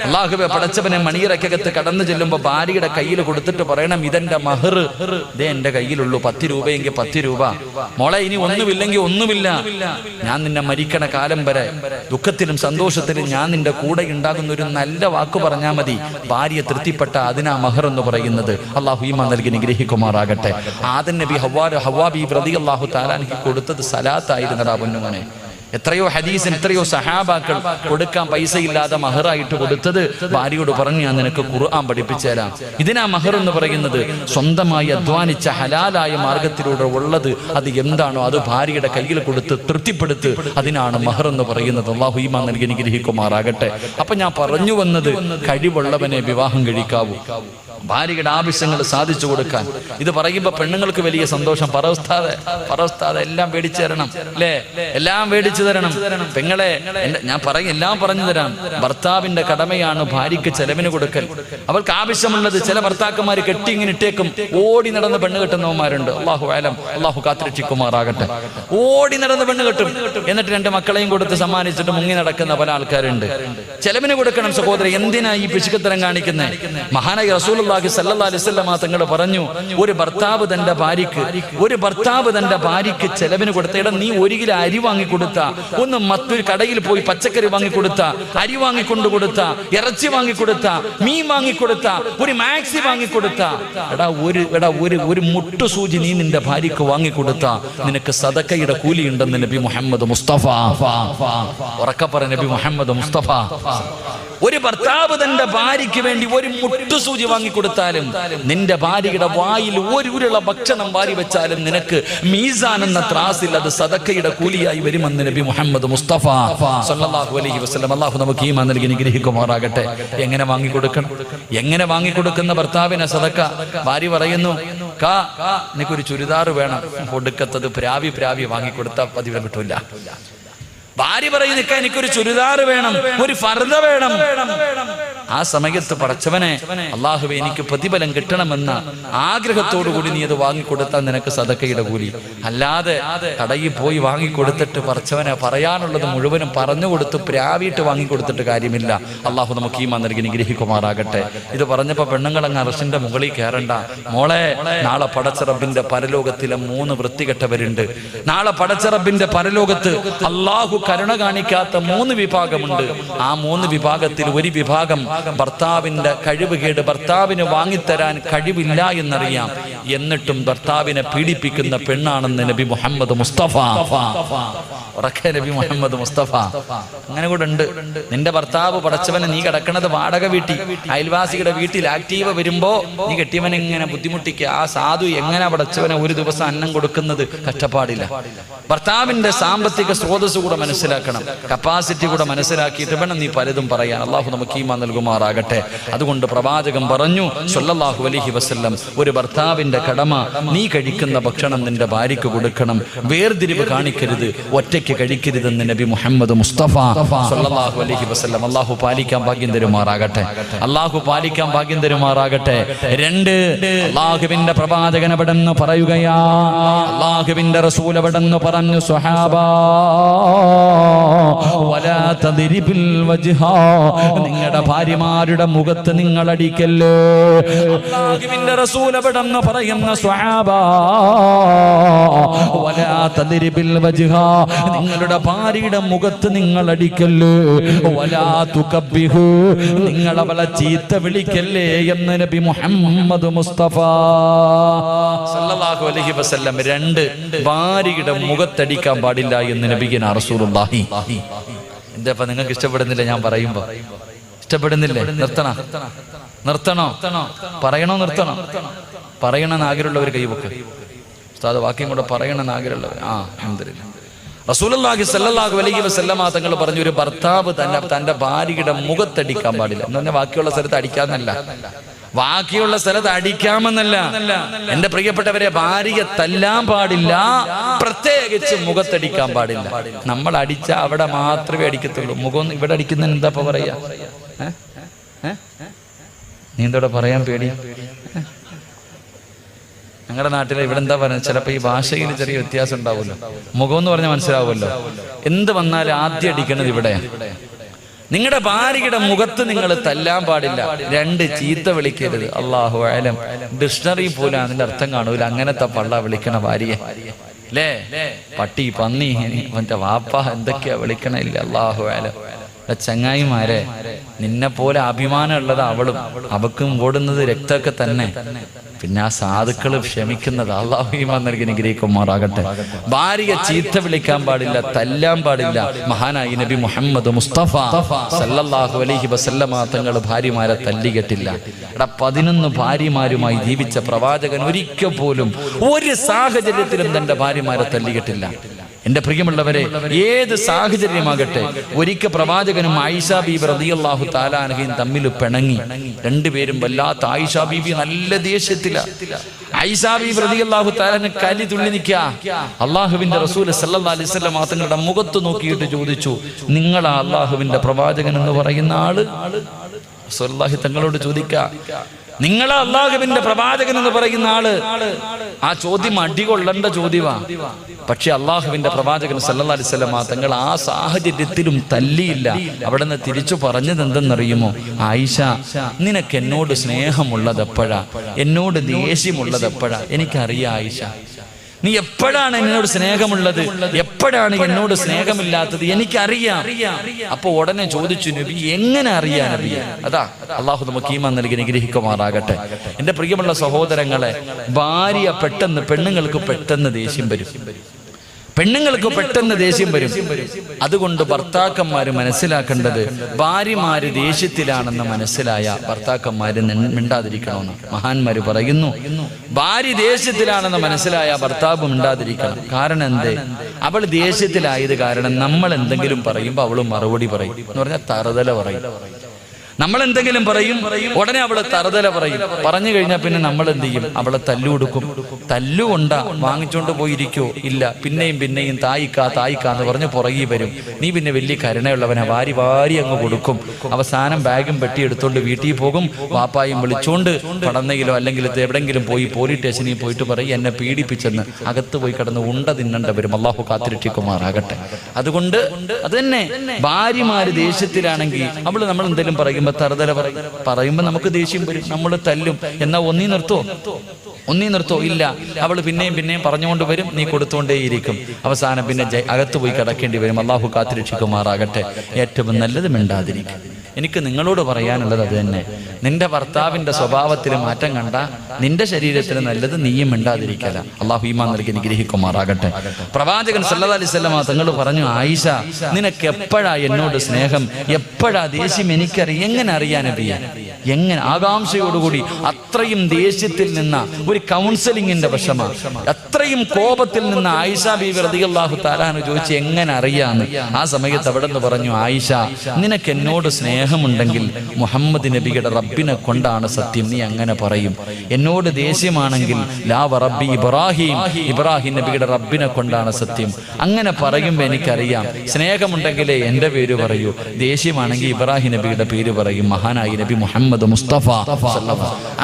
അല്ലാഹുവേ, പടച്ചവനെ, മണിയറക്കകത്ത് കടന്നു ചെല്ലുമ്പോ ഭാര്യയുടെ കയ്യിൽ കൊടുത്തിട്ട് പറയണം ഇതെന്റെ മഹർ, ഇതേ എന്റെ കയ്യിലുള്ളൂ. 10 രൂപയെങ്കിൽ 10 രൂപ. മോളെ, ഇനി ഒന്നുമില്ലെങ്കിൽ ഒന്നുമില്ല. ഞാൻ നിന്നെ മരിക്കണ കാലം വരെ ദുഃഖത്തിലും സന്തോഷത്തിലും ഞാൻ നിന്റെ കൂടെ ഉണ്ടാകുന്ന ഒരു നല്ല വാക്ക് പറഞ്ഞാൽ മതി. ഭാര്യ തൃപ്തിപ്പെട്ട അതിനാ മഹർ എന്ന് പറയുന്നത്. അല്ലാഹു ഈമാൻ നൽകി അനുഗ്രഹിക്കുമാറാകട്ടെ. ആദം നബി ഹവ്വാ ബീവി റളിയല്ലാഹു തആല അൻഹു കൊടുത്തത് സലാത്തായിരുന്നടാ പൊന്നുമോനെ. എത്രയോ ഹദീസിന് എത്രയോ സഹാബാക്കൾ കൊടുക്കാൻ പൈസ ഇല്ലാതെ മഹറായിട്ട് കൊടുത്തത് ഭാര്യയോട് പറഞ്ഞു ഞാൻ നിനക്ക് ഖുർആൻ പഠിപ്പിച്ചു തരാം. ഇതിനാ മഹർ എന്ന് പറയുന്നത്. സ്വന്തമായി അധ്വാനിച്ച ഹലാലായ മാർഗത്തിലൂടെ ഉള്ളത് അത് എന്താണോ അത് ഭാര്യയുടെ കയ്യിൽ കൊടുത്ത് തൃപ്തിപ്പെടുത്ത്. അതിനാണ് മഹർ എന്ന് പറയുന്നത്. അല്ലാഹു ഈമാൻ നൽകി അനുഗ്രഹിക്കുമാറാകട്ടെ. അപ്പൊ ഞാൻ പറഞ്ഞു വന്നത്, കഴിവുള്ളവനെ വിവാഹം കഴിക്കാവൂ. ഭാര്യയുടെ ആവശ്യങ്ങൾ സാധിച്ചു കൊടുക്കാൻ. ഇത് പറയുമ്പോ പെണ്ണുങ്ങൾക്ക് വലിയ സന്തോഷം. പറവസ്ഥാതെ എല്ലാം മേടിച്ചു തരണം അല്ലേ? എല്ലാം മേടിച്ചു വെച്ച് തരണം. പെങ്ങളെ, ഞാൻ എല്ലാം പറഞ്ഞു തരാം. ഭർത്താവിന്റെ കടമയാണ് ഭാര്യയ്ക്ക് ചെലവിന് കൊടുക്കൽ. അവൾക്ക് ആവശ്യമുള്ളത് ചില ഭർത്താക്കന്മാർ കെട്ടി ഇങ്ങനെ ഇട്ടേക്കും, ഓടി നടന്ന് പെണ്ണ് കെട്ടുന്നവന്മാരുണ്ട്. അള്ളാഹു ആലം, അള്ളാഹു കാത്തിരക്ഷിക്കുമാറാകട്ടെ. ഓടി നടന്ന് പെണ്ണ് കെട്ടും, എന്നിട്ട് 2 മക്കളെയും കൊടുത്ത് സമ്മാനിച്ചിട്ട് മുങ്ങി നടക്കുന്ന പല ആൾക്കാരുണ്ട്. ചെലവിന് കൊടുക്കണം സഹോദരൻ. എന്തിനാ ഈ പിശുക്കത്തരം കാണിക്കുന്നത്? മഹാനായ റസൂലുള്ളാഹി സ്വല്ലല്ലാഹു അലൈഹി വസല്ലം തങ്ങൾ പറഞ്ഞു, ഒരു ഭർത്താവ് തന്റെ ഭാര്യയ്ക്ക് ചെലവിന് കൊടുത്ത, നീ 1 കിലോ അരി വാങ്ങിക്കൊടുത്ത, ഒന്ന് മറ്റൊരു കടയിൽ പോയി പച്ചക്കറി വാങ്ങിക്കൊടുത്ത, അരി വാങ്ങിക്കൊണ്ടു കൊടുത്ത, ഇറച്ചി വാങ്ങിക്കൊടുത്ത, മീൻ വാങ്ങിക്കൊടുത്ത, ഒരു മാക്സി വാങ്ങിക്കൊടുത്ത, ഒരു മുട്ടുസൂചി നീ നിന്റെ ഭാര്യയ്ക്ക് വാങ്ങിക്കൊടുത്ത, നിനക്ക് സദക്കയുടെ കൂലിയുണ്ടെന്ന് നബി മുഹമ്മദ് മുസ്തഫ. ഉറക്കപ്പറ നബി മുഹമ്മദ് മുസ്തഫ. ഒരു ഭർത്താവ് തന്റെ ഭാര്യയ്ക്ക് വേണ്ടി ഒരു മുട്ടുസൂചി വാങ്ങിക്കൊടുത്താലും, നിന്റെ ഭാര്യയുടെ വായിൽ 1 ഉരുള ഭക്ഷണം വാരി വെച്ചാലും നിനക്ക് മീസാൻ എന്ന ത്രാസിൽ അത് സദക്കയുടെ കൂലിയായി വരുമെന്ന് നബി മുഹമ്മദ് മുസ്തഫ സല്ലല്ലാഹു അലൈഹി വസല്ലം. അല്ലാഹു നമുക്ക് ഈമാൻ നൽകി അനുഗ്രഹിക്കുമാറാകട്ടെ. എങ്ങനെ വാങ്ങിക്കൊടുക്കണം? എങ്ങനെ വാങ്ങിക്കൊടുക്കുന്ന ഭർത്താവിനെ സദക്ക? ഭാര്യ പറയുന്നു, നിനക്കൊരു ചുരിദാർ വേണം, കൊടുക്കത്തത് പ്രാവി വാങ്ങിക്കൊടുത്താൽ പതിവ് കിട്ടൂല. ഭാര്യ പറയുന്നു, എനിക്കൊരു ചുരിദാർ വേണം, ഒരു ഫർദ വേണം. ആ സമയത്ത് പടച്ചവനെ, അള്ളാഹുവേ എനിക്ക് പ്രതിഫലം കിട്ടണമെന്ന ആഗ്രഹത്തോടുകൂടി നീ അത് വാങ്ങിക്കൊടുത്താൽ നിനക്ക് സദക്കയുടെ കൂലി. അല്ലാതെ കടയിൽ പോയി വാങ്ങിക്കൊടുത്തിട്ട് പടച്ചവനെ പറയാനുള്ളത് മുഴുവനും പറഞ്ഞുകൊടുത്ത് പ്രാവിയിട്ട് വാങ്ങിക്കൊടുത്തിട്ട് കാര്യമില്ല. അള്ളാഹു നമുക്ക് ഈമാൻ നൽകി അനുഗ്രഹിക്കുമാറാകട്ടെ. ഇത് പറഞ്ഞപ്പോ പെണ്ണുങ്ങളങ്ങ് അർശിന്റെ മുകളിൽ കയറണ്ട മോളെ. നാളെ പടച്ച റബ്ബിന്റെ പരലോകത്തിലെ 3 വൃത്തികെട്ടവരുണ്ട്. നാളെ പടച്ച റബ്ബിന്റെ പരലോകത്ത് അള്ളാഹു കരുണ കാണിക്കാത്ത 3 വിഭാഗമുണ്ട്. ആ 3 വിഭാഗത്തിൽ ഒരു വിഭാഗം ഭർത്താവിന്റെ കഴിവുകേട്, ഭർത്താവിന് വാങ്ങിത്തരാൻ കഴിവില്ല എന്നറിയാം, എന്നിട്ടും ഭർത്താവിനെ പീഡിപ്പിക്കുന്ന പെണ്ണാണെന്ന് നബി മുഹമ്മദ് മുസ്തഫ. ഉറക്കെ നബി മുഹമ്മദ് മുസ്തഫ. അങ്ങനെ കൂടെ ഉണ്ട്. നിന്റെ ഭർത്താവ് പടച്ചവനെ, നീ കിടക്കണത് വാടക വീട്ടിൽ, അയൽവാസിയുടെ വീട്ടിൽ ആക്റ്റീവ് വരുമ്പോ നീ കെട്ടിയവനെ ഇങ്ങനെ ബുദ്ധിമുട്ടിക്കുക. ആ സാധു എങ്ങനെ പടച്ചവനെ ഒരു ദിവസം അന്നം കൊടുക്കുന്നത്? കഷ്ടപ്പാടില്ല. ഭർത്താവിന്റെ സാമ്പത്തിക സ്രോതസ് കൂടെ മനസ്സിലാക്കണം, കപ്പാസിറ്റി കൂടെ മനസ്സിലാക്കിയിട്ട് വേണം നീ പലതും പറയാൻ. അള്ളാഹു നമുക്ക് ഈമാൻ നൽകുമാറാകട്ടെ. അതുകൊണ്ട് പ്രവാചകൻ പറഞ്ഞു സ്വല്ലല്ലാഹു അലൈഹി വസല്ലം, ഒരു ഭർത്താവിന്റെ കടമ, നീ കഴിക്കുന്ന ഭക്ഷണം നിന്റെ ഭാര്യയ്ക്ക് കൊടുക്കണം, വേർതിരിവ് കാണിക്കരുത്, ഒറ്റയ്ക്ക് കഴിക്കരുതെന്ന് നബി മുഹമ്മദ് മുസ്തഫ സ്വല്ലല്ലാഹു അലൈഹി വസല്ലം. അള്ളാഹു പാലിക്കാൻ ഭാഗ്യം തരുമാറാകട്ടെ. അള്ളാഹു പാലിക്കാൻ ഭാഗ്യം തരുമാറാകട്ടെ. 2, അള്ളാഹുവിന്റെ പ്രവാചകൻ എവിടെന്ന് പറയുകയാ, അള്ളാഹുവിന്റെ റസൂൽ എവിടെന്ന് പറഞ്ഞു, സ്വഹാബാ വലാ തദ്രിബിൽ വജ്ഹ, നിങ്ങളുടെ ഭാര്യമാരുടെ മുഖത്ത് നിങ്ങൾ അടിക്കല്ലേ. അല്ലാഹുവിന്റെ റസൂൽ എവിടെന്ന് പറയുന്ന സ്വഹാബാ വലാ തദ്രിബിൽ വജ്ഹ, നിങ്ങളുടെ ഭാര്യയുടെ മുഖത്ത് നിങ്ങൾ അടിക്കല്ലേ. വലാ തുകബ്ബിഹു, നിങ്ങൾ അവളെ ചീത്ത വിളിക്കല്ലേ എന്ന് നബി മുഹമ്മദ് മുസ്തഫ സല്ലല്ലാഹു അലൈഹി വസല്ലം. 2, ഭാര്യയുടെ മുഖത്തടിക്കാൻ പാടില്ല എന്ന് നബിഗിന റസൂലുള്ളാഹി. എന്താ നിങ്ങൾക്ക് ഇഷ്ടപ്പെടുന്നില്ല? ഞാൻ പറയുമ്പോ ഇഷ്ടപ്പെടുന്നില്ലേ? നിർത്തണോ? പറയണമെന്ന് ആഗ്രഹമുള്ളവർ കൈവക്ക്. ഉസ്താദ് വാക്യം കൂടെ പറയണമെന്ന് ആഗ്രഹമുള്ളവർ. അൽഹംദുലില്ലാഹ്. റസൂലുള്ളാഹി സ്വല്ലല്ലാഹു അലൈഹി വസല്ലമ തങ്ങൾ പറഞ്ഞു, ഒരു ഭർത്താവ് തന്റെ ഭാര്യയുടെ മുഖത്തടിക്കാൻ പാടില്ല എന്ന് പറഞ്ഞാൽ ബാക്കിയുള്ള സ്ഥലത്ത് അടിക്കാന്നല്ല, ബാക്കിയുള്ള സ്ഥലത്ത് അടിക്കാമെന്നല്ല. എന്റെ പ്രിയപ്പെട്ടവരെ, ഭാര്യയെ തല്ലാൻ പാടില്ല, പ്രത്യേകിച്ച് മുഖത്തടിക്കാൻ പാടില്ല. നമ്മൾ അടിച്ച അവിടെ മാത്രമേ അടിക്കത്തുള്ളൂ. മുഖം ഇവിടെ അടിക്കുന്നതിന് എന്താ പറയാ? നീ എന്തോടെ പറയാൻ പേടി? ഞങ്ങളുടെ നാട്ടിലെ ഇവിടെ എന്താ പറയുന്നത്? ചിലപ്പോൾ ഈ ഭാഷയിൽ ചെറിയ വ്യത്യാസം ഉണ്ടാവുമല്ലോ. മുഖം എന്ന് പറഞ്ഞാൽ മനസ്സിലാവുമല്ലോ. എന്ത് വന്നാലും ആദ്യം അടിക്കുന്നത് ഇവിടെയാണ്. നിങ്ങളുടെ ഭാര്യയുടെ മുഖത്ത് നിങ്ങൾ തല്ലാൻ പാടില്ല. 2, ചീത്ത വിളിക്കരുത്. അല്ലാഹു അലം, ഡിക്ഷണറി പോലും അതിന്റെ അർത്ഥം കാണൂല. അങ്ങനത്തെ പള്ള വിളിക്കണ ഭാര്യയെ അല്ലേ? പട്ടി, പന്നി, മറ്റേ വാപ്പ എന്തൊക്കെയാ വിളിക്കണില്ല. അല്ലാഹു അലം. ചങ്ങായിമാരെ, നിന്നെ പോലെ അഭിമാനം ഉള്ളത് അവളും, അവക്കും ഓടുന്നത് രക്തമൊക്കെ തന്നെ. പിന്നെ ആ സാധുക്കള് ക്ഷമിക്കുന്നത്. അല്ലാഹു ഈമാൻ നൽകി അനുഗ്രഹിക്കുമാറാകട്ടെ. ഭാര്യയെ ചീത്ത വിളിക്കാൻ പാടില്ല, തല്ലാൻ പാടില്ല. മഹാനായി നബി മുഹമ്മദ് മുസ്തഫ സല്ലല്ലാഹു അലൈഹി വസല്ലമ തങ്ങൾ ഭാര്യമാരെ തല്ലികെട്ടില്ല. 11 ഭാര്യമാരുമായി ജീവിച്ച പ്രവാചകൻ ഒരിക്കൽ പോലും ഒരു സാഹചര്യത്തിലും തന്റെ ഭാര്യമാരെ തല്ലികെട്ടില്ല. എന്റെ പ്രിയമുള്ളവരെ, ഏത് സാഹചര്യമാകട്ടെ, ഒരിക്കൽ പ്രവാചകനും ആയിഷ ബീബി റളിയല്ലാഹു തആല അൻഹയും തമ്മിൽ പിണങ്ങി. 2 പേരും വല്ലാത്ത, ആയിഷ ബീബി നല്ല ദേഷ്യത്തില, ആയിഷ ബീവി റളിയല്ലാഹു തആല കലി തുള്ളി നിൽക്കുക. അള്ളാഹുവിന്റെ റസൂൽ സല്ലല്ലാഹു അലൈഹി വസല്ലം തങ്ങളുടെ മുഖത്ത് നോക്കിയിട്ട് ചോദിച്ചു, നിങ്ങളാ അള്ളാഹുവിന്റെ പ്രവാചകൻ എന്ന് പറയുന്ന ആള്? റസൂലുള്ളാഹി തങ്ങളോട് ചോദിക്കുക, നിങ്ങളാ അള്ളാഹുവിന്റെ പ്രവാചകൻ എന്ന് പറയുന്ന ആള്? ആ ചോദ്യം അടികൊള്ളേണ്ട ചോദ്യമാ. പക്ഷെ അള്ളാഹുവിന്റെ പ്രവാചകൻ സല്ലല്ലാഹു അലൈഹി വസല്ലം തങ്ങൾ ആ സാഹചര്യത്തിലും തല്ലിയില്ല. അവിടെ നിന്ന് തിരിച്ചു പറഞ്ഞത് എന്തെന്നറിയുമോ? ആയിഷ, നിനക്ക് എന്നോട് സ്നേഹമുള്ളത് എപ്പോഴാ, എന്നോട് ദേഷ്യമുള്ളത് എപ്പോഴാ? എനിക്കറിയാം ആയിഷ, നീ എപ്പോഴാണ് എന്നോട് സ്നേഹമുള്ളത്, എപ്പോഴാണ് എന്നോട് സ്നേഹമില്ലാത്തത്, എനിക്കറിയാം. അപ്പൊ ഉടനെ ചോദിച്ചു, നബി എങ്ങനെ അറിയാൻ നബിയെ? അതാ അള്ളാഹു നമുക്ക് ഈമാൻ നൽകി അനുഗ്രഹിക്കുമാറാകട്ടെ. എന്റെ പ്രിയമുള്ള സഹോദരങ്ങളെ, ഭാര്യ പെട്ടെന്ന്, പെണ്ണുങ്ങൾക്ക് പെട്ടെന്ന് ദേഷ്യം വരും, പെണ്ണുങ്ങൾക്ക് പെട്ടെന്ന് ദേഷ്യം വരും. അതുകൊണ്ട് ഭർത്താക്കന്മാര് മനസ്സിലാക്കേണ്ടത്, ഭാര്യമാര് ദേഷ്യത്തിലാണെന്ന് മനസ്സിലായ ഭർത്താക്കന്മാര് മിണ്ടാതിരിക്കണമെന്ന് മഹാന്മാര് പറയുന്നു. ഭാര്യ ദേഷ്യത്തിലാണെന്ന് മനസ്സിലായ ഭർത്താവ് മിണ്ടാതിരിക്കണം. കാരണം എന്തേ? അവൾ ദേഷ്യത്തിലായത് കാരണം നമ്മൾ എന്തെങ്കിലും പറയുമ്പോൾ അവള് മറുപടി പറയും എന്ന് പറഞ്ഞാൽ തറുതല പറയും. നമ്മൾ എന്തെങ്കിലും പറയും, ഉടനെ അവള് തറുതല പറയും. പറഞ്ഞു കഴിഞ്ഞാൽ പിന്നെ നമ്മൾ എന്ത് ചെയ്യും? അവളെ തല്ലുകൊടുക്കും. തല്ലുകൊണ്ടാ വാങ്ങിച്ചോണ്ട് പോയിരിക്കോ? ഇല്ല, പിന്നെയും പിന്നെയും തായിക്കാന്ന് പറഞ്ഞ് പുറകെ വരും. നീ പിന്നെ വലിയ കരുണയുള്ളവനെ, വാരി വാരി അങ്ങ് കൊടുക്കും. അവസാനം ബാഗും പെട്ടി എടുത്തോണ്ട് വീട്ടിൽ പോകും. വാപ്പായും വിളിച്ചോണ്ട് പടന്നയിലോ അല്ലെങ്കിൽ എവിടെങ്കിലും പോയി പോലീസ് സ്റ്റേഷനിൽ പോയിട്ട് പറയും, എന്നെ പീഡിപ്പിച്ചെന്ന്. അകത്ത് പോയി കിടന്ന് ഉണ്ട തിന്നണ്ട വരും. അള്ളാഹു കാത്തിരക്ഷിക്കുമാറാകട്ടെ. അതുകൊണ്ട് അത് തന്നെ, ഭാര്യമാര് ദേഷ്യത്തിലാണെങ്കിൽ അവള് നമ്മൾ എന്തെങ്കിലും പറയും, തറുതല പറയുമ്പോ നമുക്ക് ദേഷ്യം വരും, നമ്മൾ തല്ലും. എന്നാ ഒന്നീ നിർത്തോ? ഇല്ല, അവള് പിന്നെയും പിന്നെയും പറഞ്ഞുകൊണ്ട് വരും, നീ കൊടുത്തുകൊണ്ടേയിരിക്കും. അവസാനം പിന്നെ അകത്ത് പോയി കിടക്കേണ്ടി വരും. അള്ളാഹു കാത്തിരക്ഷിക്കുമാറാകട്ടെ. ഏറ്റവും നല്ലത് മിണ്ടാതിരിക്കും. എനിക്ക് നിങ്ങളോട് പറയാനുള്ളത് അത് തന്നെ. നിന്റെ ഭർത്താവിന്റെ സ്വഭാവത്തിൽ മാറ്റം കണ്ട നിന്റെ ശരീരത്തിന് നല്ലത് നീയും മിണ്ടാതിരിക്കല. അള്ളാഹു ഈമാൻ നൽകി അനുഗ്രഹിക്കുമാറാകട്ടെ. പ്രവാചകൻ സല്ലല്ലാഹു അലൈഹി വസല്ലം തങ്ങൾ പറഞ്ഞു, ആയിഷ, നിനക്ക് എപ്പോഴാ എന്നോട് സ്നേഹം, എപ്പോഴാ ദേഷ്യം എനിക്കറിയാം. എങ്ങനെ അറിയാൻ നബിയെ? എങ്ങനെ? ആകാംക്ഷയോടുകൂടി അത്രയും ദേഷ്യത്തിൽ നിന്ന ഒരു കൗൺസിലിങ്ങിന്റെ വശമാണ്, അത്രയും കോപത്തിൽ നിന്ന് ആയിഷ ബീവി റളിയല്ലാഹു തആല ചോദിച്ചു, എങ്ങനെ അറിയാന്ന്? ആ സമയത്ത് അവിടെ നിന്ന് പറഞ്ഞു, ആയിഷ, നിനക്ക് എന്നോട് സ്നേഹമുണ്ടെങ്കിൽ മുഹമ്മദ് നബിയുടെ റബ്ബിനെ കൊണ്ടാണ് സത്യം, നീ അങ്ങനെ പറയും. എന്നോട് ദേഷ്യമാണെങ്കിൽ ലാ റബ്ബി ഇബ്രാഹിം, ഇബ്രാഹിം നബിയുടെ റബ്ബിനെ കൊണ്ടാണ് സത്യം. അങ്ങനെ പറയുമ്പോൾ എനിക്കറിയാം. സ്നേഹമുണ്ടെങ്കിലേ എൻ്റെ പേര് പറയൂ, ദേഷ്യമാണെങ്കിൽ ഇബ്രാഹിം നബിയുടെ പേര് പറയും. മഹാനായി നബി മുഹമ്മദ് മുസ്തഫ.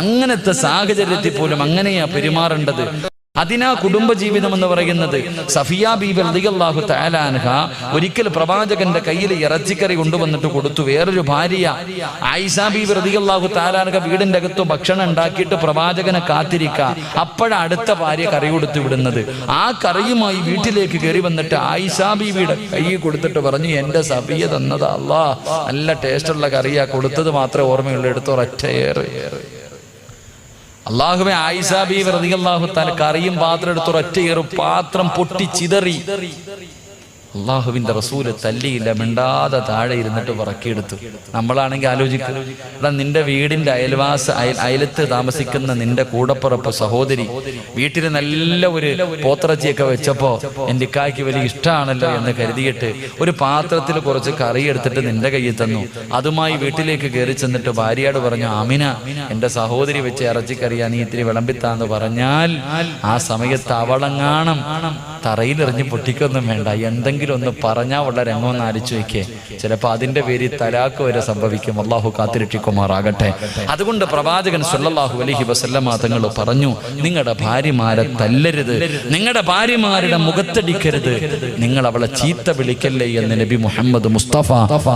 അങ്ങനത്തെ സാഹചര്യത്തിൽ പോലും അങ്ങനെയാ പെരുമാറേണ്ടത്. അതിനാ കുടുംബജീവിതം എന്ന് പറയുന്നത്. സഫിയ ബീബി റളിയല്ലാഹു തആല അൻഹ ഒരിക്കൽ പ്രവാചകന്റെ കയ്യിൽ ഇറച്ചിക്കറി കൊണ്ടുവന്നിട്ട് കൊടുത്തു. വേറൊരു ഭാര്യ ആയിഷ ബീബി റളിയല്ലാഹു തആല അൻഹ വീടിന്റെ അകത്ത് ഭക്ഷണം ഉണ്ടാക്കിയിട്ട് പ്രവാചകനെ കാത്തിരിക്കുക. അപ്പോഴാണ് അടുത്ത ഭാര്യ കറി കൊടുത്തു വിടുന്നത്. ആ കറിയുമായി വീട്ടിലേക്ക് കയറി വന്നിട്ട് ആയിഷ ബീബിയുടെ കൈ കൊടുത്തിട്ട് പറഞ്ഞു, എന്റെ സഫിയ തന്നത് അല്ലാ, നല്ല ടേസ്റ്റുള്ള കറിയാ, കൊടുത്തത് മാത്രമേ ഓർമ്മയുള്ളൂ, എടുത്തോ ഒറ്റയേറെ. അള്ളാഹുവേ, ആയിഷ ബീവി റളിയല്ലാഹു തആല കറിയും പാത്രം എടുത്തു, ഒറ്റയേറും പാത്രം പൊട്ടി ചിതറി. അള്ളാഹുവിന്റെ റസൂല് തല്ലിയില്ല, മിണ്ടാതെ താഴെ ഇരുന്നിട്ട് പറക്കിയെടുത്തു. നമ്മളാണെങ്കിൽ ആലോചിക്കും, എടാ നിന്റെ വീടിന്റെ അയലത്ത് താമസിക്കുന്ന നിന്റെ കൂടപ്പുറപ്പ് സഹോദരി വീട്ടിൽ നല്ല ഒരു പോത്തിറച്ചിയൊക്കെ വെച്ചപ്പോ എൻ്റെ ഇക്കായ്ക്ക് വലിയ ഇഷ്ടമാണല്ലോ എന്ന് കരുതിയിട്ട് ഒരു പാത്രത്തിൽ കുറച്ച് കറി എടുത്തിട്ട് നിന്റെ കയ്യിൽ തന്നു. അതുമായി വീട്ടിലേക്ക് കയറി ചെന്നിട്ട് ഭാര്യയോട് പറഞ്ഞു, ആമിന, എൻ്റെ സഹോദരി വെച്ച് ഇറച്ചിക്കറിയാ, നീ ഇത്തിരി വിളമ്പിത്താന്ന് പറഞ്ഞാൽ ആ സമയത്ത് അവളങ്ങാണം തറയിലെറിഞ്ഞ് പൊട്ടിക്കൊന്നും വേണ്ട, എന്തെങ്കിലും ഒന്ന് പറഞ്ഞാൽ ഉള്ള രംഗമൊന്ന് ആലോചിച്ച് വയ്ക്കേ. ചിലപ്പോൾ അതിന്റെ പേരിൽ തലാക്ക് വരെ സംഭവിക്കും. അള്ളാഹു കാത്തിരക്ഷിക്കുമാറാകട്ടെ. അതുകൊണ്ട് പ്രവാചകൻ സല്ലല്ലാഹു അലൈഹി വസല്ലമ തങ്ങൾ പറഞ്ഞു, നിങ്ങളുടെ ഭാര്യമാരെ തല്ലരുത്, നിങ്ങളുടെ ഭാര്യമാരുടെ മുഖത്തടിക്കരുത്, നിങ്ങൾ അവളെ ചീത്ത വിളിക്കല്ലേ എന്ന് നബി മുഹമ്മദ് മുസ്തഫ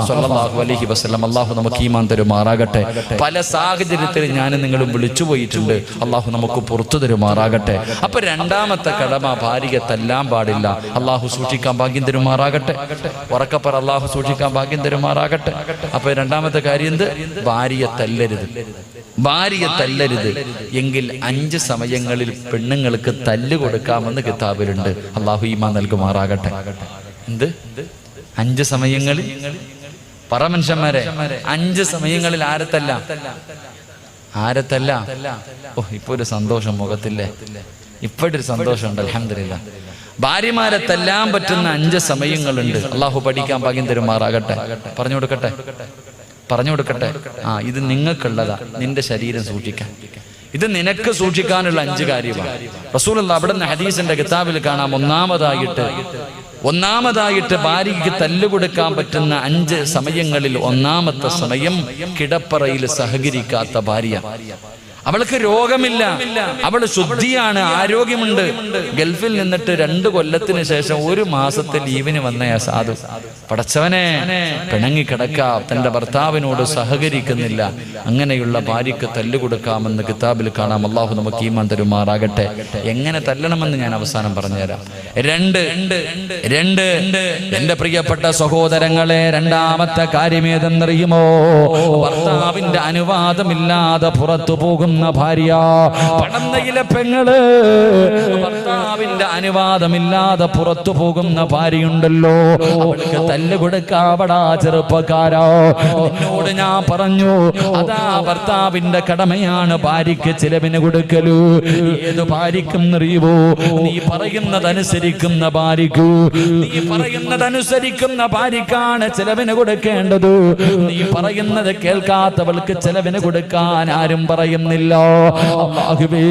സല്ലല്ലാഹു അലൈഹി വസല്ലം. അള്ളാഹു നമുക്ക് ഈമാൻ തരുമാറാകട്ടെ. പല സാഹചര്യത്തിൽ ഞാനും നിങ്ങളും വിളിച്ചു പോയിട്ടുണ്ട്. അള്ളാഹു നമുക്ക് പുറത്തു തരുമാറാകട്ടെ. അപ്പൊ രണ്ടാമത്തെ കടമ, ഭാര്യയെ തല്ലാൻ പാടില്ല. അള്ളാഹു സൂക്ഷിക്കാൻ ഭാഗ്യം തരുമാറാകട്ടെ. ഉറക്കപ്പറ, അള്ളാഹു സൂക്ഷിക്കാൻ ഭാഗ്യം തരുമാറാകട്ടെ. അപ്പൊ രണ്ടാമത്തെ കാര്യം എന്ത്? ഭാര്യയെ തല്ലരുത്. ഭാര്യയെ തല്ലരുത് എങ്കിൽ 5 സമയങ്ങളിൽ പെണ്ണുങ്ങൾക്ക് തല്ല് കൊടുക്കാമെന്ന് കിതാബിലുണ്ട്. അള്ളാഹു ഈമാൻ നൽകുമാറാകട്ടെ. എന്ത് 5 സമയങ്ങളിൽ? പറ മനുഷ്യന്മാരെ, 5 സമയങ്ങളിൽ ആരത്തല്ല? ഓ, ഇപ്പൊ ഒരു സന്തോഷം മുഖത്തില്ലേ? ഇപ്പോഴൊരു സന്തോഷമുണ്ട്, അൽഹംദുലില്ലാ. ഭാര്യമാരെ തല്ലാൻ പറ്റുന്ന 5 സമയങ്ങളുണ്ട്. അള്ളാഹു പഠിക്കാൻ ഭാഗ്യം തരുമാറാകട്ടെ. പറഞ്ഞു കൊടുക്കട്ടെ. ഇത് നിങ്ങൾക്കുള്ളതാ, നിന്റെ ശരീരം സൂക്ഷിക്കാൻ. ഇത് നിനക്ക് സൂക്ഷിക്കാനുള്ള 5 കാര്യമാണ്. റസൂലുള്ളാഹി അവിടുന്ന് ഹദീസിന്റെ കിതാബിൽ കാണാം, ഒന്നാമതായിട്ട് ഭാര്യയ്ക്ക് തല്ലുകൊടുക്കാൻ പറ്റുന്ന 5 സമയങ്ങളിൽ ഒന്നാമത്തെ സമയം കിടപ്പറയിൽ സഹകരിക്കാത്ത ഭാര്യ. അവൾക്ക് രോഗമില്ല, അവള് ശുദ്ധിയാണ്, ആരോഗ്യമുണ്ട്. ഗൾഫിൽ നിന്നിട്ട് 2 കൊല്ലത്തിന് ശേഷം 1 മാസത്തെ ലീവിന് വന്ന സാധു പടച്ചവനെ പിണങ്ങിക്കിടക്ക, തന്റെ ഭർത്താവിനോട് സഹകരിക്കുന്നില്ല. അങ്ങനെയുള്ള ഭാര്യയ്ക്ക് തല്ലുകൊടുക്കാമെന്ന് കിതാബിൽ കാണാം. അള്ളാഹു നമുക്ക് ഈമാൻ തരുമാറാകട്ടെ. എങ്ങനെ തല്ലണമെന്ന് ഞാൻ അവസാനം പറഞ്ഞുതരാം. 2 എന്റെ പ്രിയപ്പെട്ട സഹോദരങ്ങളെ, രണ്ടാമത്തെ കാര്യം ഏതെന്നറിയുമോ? ഭർത്താവിന്റെ അനുവാദമില്ലാതെ പുറത്തു പോകുന്ന ഭാര്യ. പടന്നയിലെ പെങ്ങള് ഭർത്താവിന്റെ അനുവാദമില്ലാതെ പുറത്തു പോകുന്ന ഭാര്യയുണ്ടല്ലോ, അവൾക്ക് തല്ലുകൊടുക്കാവടാ ചെറുപ്പക്കാരാ. എന്നോട് ഞാൻ പറഞ്ഞു, അതാ ഭർത്താവിന്റെ കടമയാണ് ഭാര്യയ്ക്ക് ചിലവിന് കൊടുക്കലു. ഏത് ഭാര്യയ്ക്കും അറിയുമോ? നീ പറയുന്നതനുസരിക്കുന്ന ഭാര്യയ്ക്കു, നീ പറയുന്നതനുസരിക്കുന്ന ഭാര്യക്കാണ് ചിലവിന് കൊടുക്കേണ്ടത്. നീ പറയുന്നത് കേൾക്കാത്തവൾക്ക് ചിലവിന് കൊടുക്കാൻ ആരും പറയുന്നില്ല. അല്ലാഹുവേ,